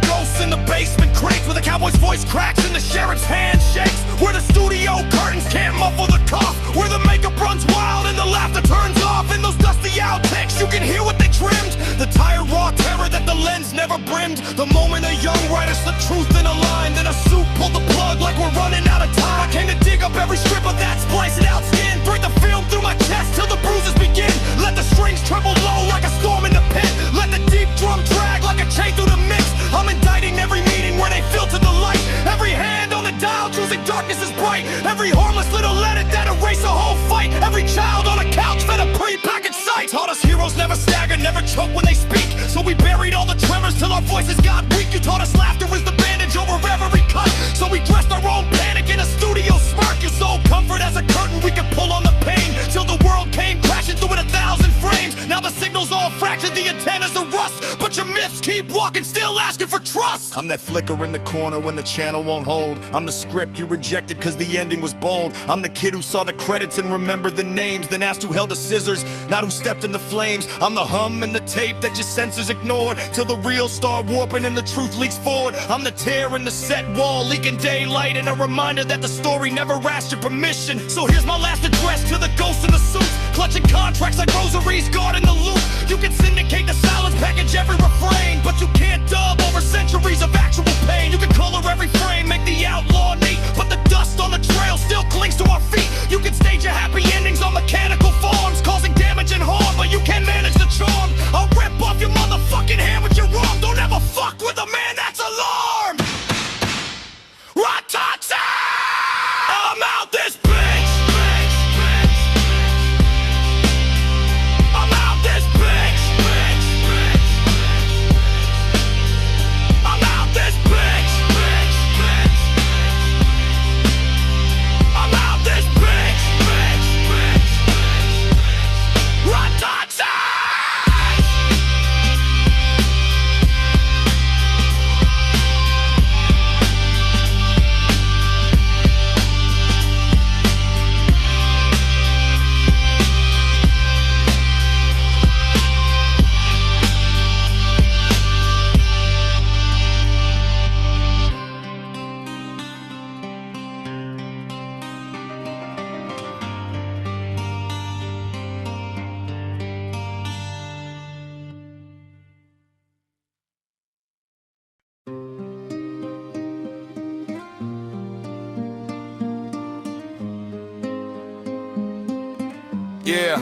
ghosts in the basement crates, where the cowboy's voice cracks and the sheriff's hand shakes, where the studio curtains can't muffle the cough, where the makeup runs wild and the laughter turns off. In those dusty outtakes, you can hear what they trimmed, the tired raw terror that the lens never brimmed. The moment a young writer slipped truth in a line, then a suit pulled the plug like we're running out of time. I came to dig up every strip of that spliced out skin, break the film through my chest till the bruises begin. Let the strings tremble low like a storm in the pit, let the deep drum drag like a chain through the mix. I'm indicting every meeting where they filter the light, every hand on the dial choosing darkness is bright, every harmless little letter that erase a whole fight, every child on a couch fed a pre-packaged sight. Taught us heroes never stagger, never choke when they speak, so we buried all the tremors till our voices got weak. You taught us laughter is the bandage over every cut, so we dressed our own panic in a studio smirk. You sold comfort as a curtain we could pull on the pain, till the world came crashing through in 1,000 frames. Now the signal's all fractured, the antennas are rust, but your myths keep walking, still asking for trust. I'm that flicker in the corner when the channel won't hold. I'm the script you rejected cause the ending was bold. I'm the kid who saw the credits and remembered the names, then asked who held the scissors, not who stepped in the flames. I'm the hum and the tape that your senses ignored, till the real start warping and the truth leaks forward. I'm the tear in the set wall, leaking daylight, and a reminder that the story never asked your permission. So here's my last address to the ghosts in the suits, clutching contracts like rosaries guarding the loot. You can syndicate the silence, package every refrain, but you can't dub over centuries of actual pain. You can color every frame, make the outlaw neat, but the dust on the trail still clings to our feet. You can stage your happy endings on mechanical forms, causing damage and harm, but you can't manage the charm. I'll rip off your motherfucking hand with your wrong. Don't ever fuck with a man that's alarmed. Rheotaxis! I'm out this bitch! I'm out this bitch! I'm out this bitch! I'm out this bitch! Rheotaxis! Yeah,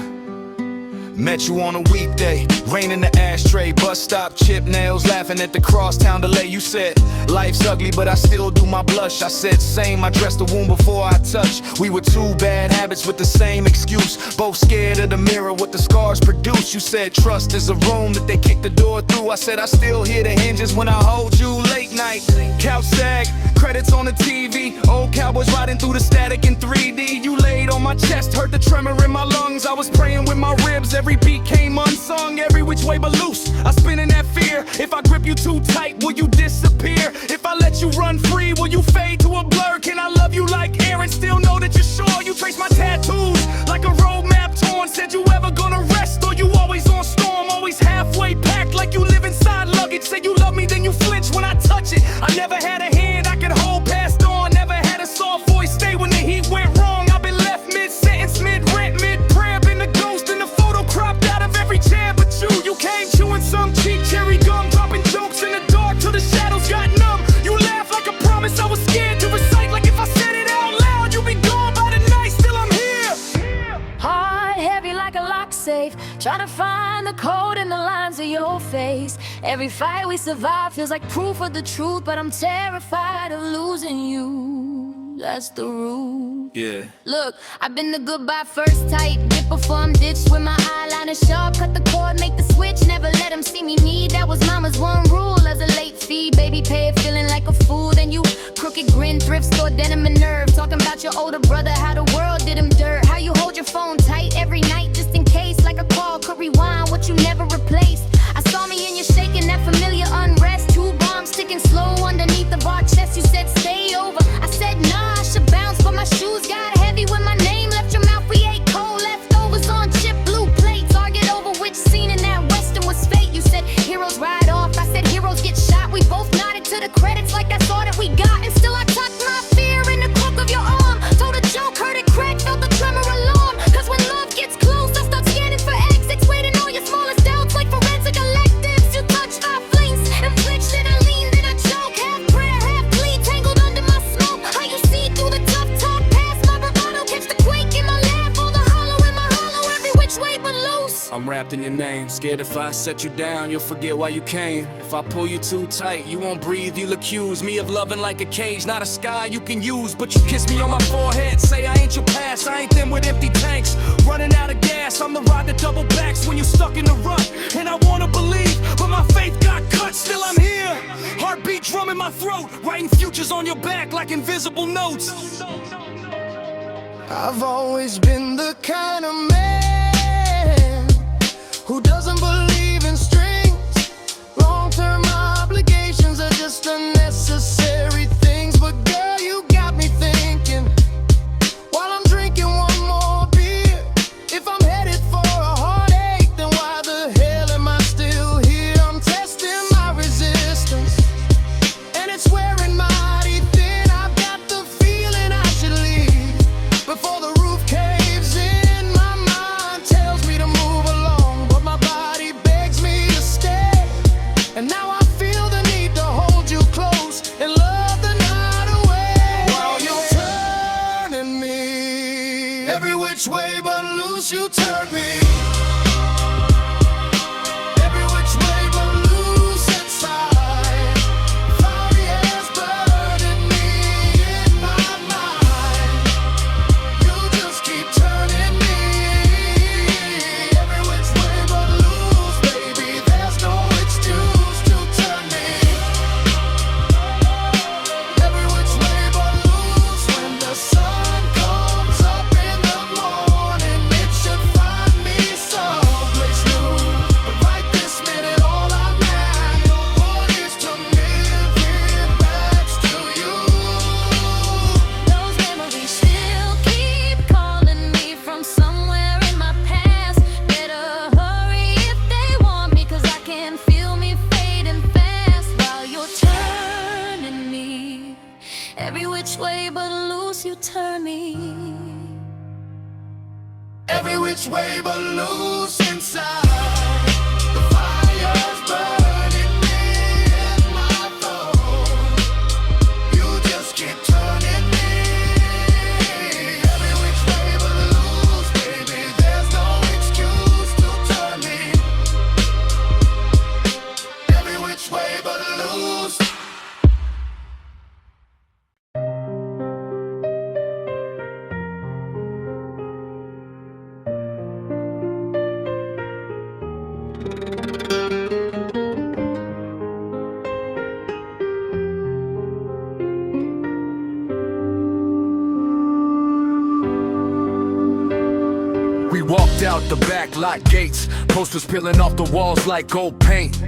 met you on a weekday, rain in the ashtray, bus stop, chip nails, laughing at the crosstown delay. You said, life's ugly, but I still do my blush. I said, same, I dressed the wound before I touch. We were two bad habits with the same excuse, both scared of the mirror, what the scars produce. You said, trust is a room that they kick the door through. I said, I still hear the hinges when I hold you late night. Couch sag, credits on the TV, old cowboys riding through the static in 3D. You laid on my chest, heard the tremor in my lungs. I was praying with my ribs, every beat came unsung, every which way but loose. I spin in that fear, if I grip you too tight, will you disappear? If I let you run free, will you fade to a blur? Can I love you like Aaron, still know that you're sure? You trace my tattoos like a road map torn. Said you ever gonna rest, or you always on storm? Always halfway packed like you live inside luggage. Say you love me, then you flinch when I touch it. I never had a hand I could hold passed on, never had a soft voice stay when the heat went wrong. I've been left mid-sentence, mid-rent, mid-prayer, been the ghost in the photo cropped out of every chair but you came chewing some cheap cherry gum, dropping jokes in the dark till the shadows got numb. You laughed like a promise I was scared to recite, like if I said it out loud you'd be gone by the night. Still I'm here, Heart heavy like a lock safe, trying to find the code in the lines of your face. Every fight we survive feels like proof of the truth, but I'm terrified of losing you. That's the rule. Yeah. Look, I've been the goodbye first type, dip before I'm ditched with my eyeliner sharp, cut the cord, make the switch, never let them see me need. That was mama's one rule as a late fee, baby pay it feeling like a fool. Then you crooked grin, thrift store, denim and nerve, talking about your older brother, how the world did him dirt. How you hold your phone tight every night just in case, like a call could rewind what you never replaced. I saw me and you're shaking that familiar unrest, 2 bombs ticking slow underneath the bar pass, you said stay over. I said nah, I should bounce, but my shoes got heavy when my name left your mouth. We ate cold leftovers on chip blue plates. Argued over which scene in that western was fate. You said heroes ride off, I said heroes get shot. We both nodded to the credits like that's all that we got. And still I tucked my fear in the crook of your arm. Told a joke, heard it crack, felt the tremor alarm. Cause when love gets close, I start scanning for exits, waiting all your smallest doubts like forensic electives. You touched my flinks, inflicted, I leaned in a choke. Half prayer, half plea, tangled under my smoke. How you see through the tough talk, past my bravado, catch the quake in my laugh, all the hollow in my hollow, every which way but loose. I'm wrapped in your name, scared if I set you down, you'll forget why you came. If I pull you too tight, you won't breathe, you'll accuse me of loving like a cage, not a sky you can use. But you kiss me on my forehead, say I ain't your past, I ain't them with empty tanks, running out of gas. I'm the ride that double backs when you stuck in the rut. And I wanna believe, but my faith got cut, still I'm here. Heartbeat drum in my throat, writing futures on your back like invisible notes. I've always been the kind of man who doesn't believe in strings. Long-term obligations are just unnecessary things. But girl, you got me thinking, while I'm drinking one more beer, if I'm headed for a heartache, then why the hell am I still here? I'm testing my resistance, and it's wearing mighty thin. I've got the feeling I should leave before the roof caves in. My mind tells me to move along, but my body begs me to stay. And now I feel the need to hold you close and love the night away. While you're turning me every which way but loose, you turn me every which way but loose inside. Fiery ass burning me in my mind. You just keep turning me every which way but loose, baby. There's no excuse to turn me every which way but loose. When the sun comes up in the morning, it should find me someplace new. But right this minute, all I'm at is to live it back to you. Those memories still keep calling me from somewhere in my past. Better hurry if they want me, cause I can feel me fading fast. While you're turning me every which way but loose, you turn me Every which way but loose inside. The fire's burning me in my throat. You just keep turning me every which way but loose, baby. There's no excuse to turn me every which way but loose. We walked out the back lot gates, posters peeling off the walls like gold paint.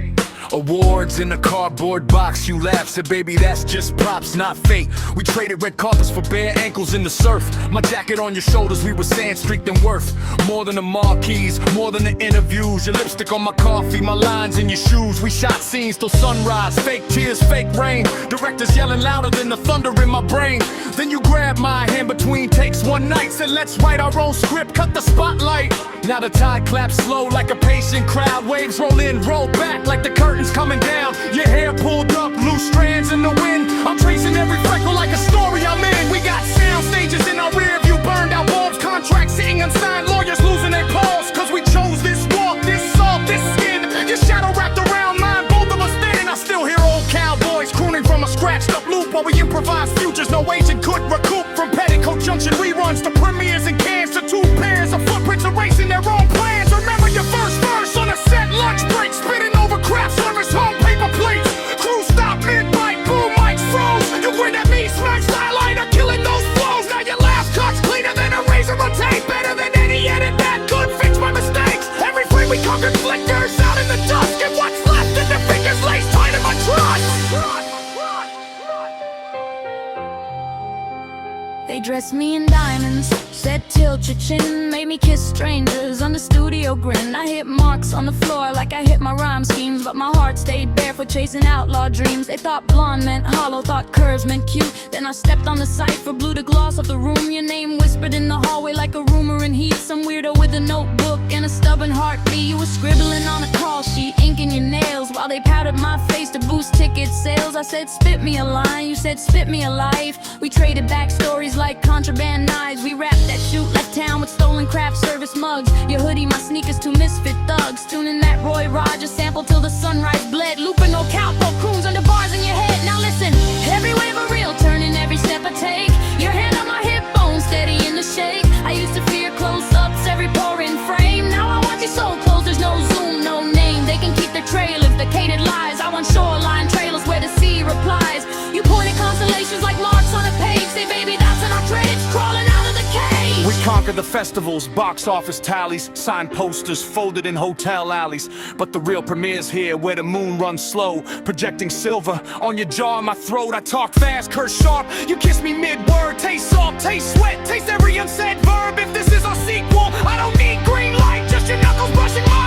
Awards in a cardboard box, you laugh, said baby that's just props, not fate. We traded red carpets for bare ankles in the surf. My jacket on your shoulders, we were sand streaked and worth more than the marquees, more than the interviews. Your lipstick on my coffee, my lines in your shoes. We shot scenes till sunrise, fake tears, fake rain. Directors yelling louder than the thunder in my brain. Then you grabbed my hand between takes one night, said let's write our own script, cut the spotlight. Now the tide claps slow like a patient crowd. Waves roll in, roll back like the curtains coming down. Your hair pulled up, loose strands in the wind. I'm tracing every freckle like a story I'm in. We got sound stages in our rear view, burned out bulbs, contracts sitting unsigned, lawyers losing their paws. Cause we chose this walk, this salt, this skin. Your shadow wrapped around mine, both of us thin. I still hear old cowboys crooning from a scratched up loop while we improvise futures no agent could recoup. From Petticoat Junction reruns to premieres and cans to two pairs of footprints erasing their own plans. Remember your first verse on a set lunch break, spitting over craft service home paper plates. Crew stop mid-bite, boom mics froze. You grin at me, smack stylighter, killing those flows. Now your last cut's cleaner than a razor or tape, better than any edit that could fix my mistakes. Every frame we conquered flickers out in the dusk, and what's left in the fingers lace tight in my trust. They dressed me in diamonds, said tilt your chin, made me kiss strangers on the studio grin. I hit marks on the floor like I hit my rhyme schemes, but my heart stayed barefoot chasing outlaw dreams. They thought blonde meant hollow, thought curves meant cute. Then I stepped on the cipher, blew the gloss off the room. Your name whispered in the hallway like a rumor in heat. Some weirdo with a notebook and a stubborn heartbeat. You were scribbling on a call sheet, inking your nails while they powdered my face to boost ticket sales. I said spit me a line, you said spit me a life. We traded backstories like contraband knives. We wrapped that shoot, left town with stolen craft service mugs. Your hoodie, my sneakers, two misfit thugs. Tuning that Roy Rogers sample till the sunrise bled. Looping no cowpoke croons under bars in your head. Now listen, every wave a real turn in every step I take. Your hand on my hip bone, steady in the shake. I used to fear close-ups, every pouring frame. Now I want you so close, there's no zoom, no name. They can keep their trail if the cated lies. I want shoreline trailers where the sea replies. You pointed constellations like marks on a page. Say baby, that's in our trades, crawling out of the cage. We conquer the festivals, box office tallies, sign posters folded in hotel alleys. But the real premiere's here where the moon runs slow, projecting silver on your jaw and my throat. I talk fast, curse sharp, you kiss me mid-word. Taste salt, taste sweat, taste every unsaid verb. If this is our sequel, I don't need green light, just your knuckles brushing my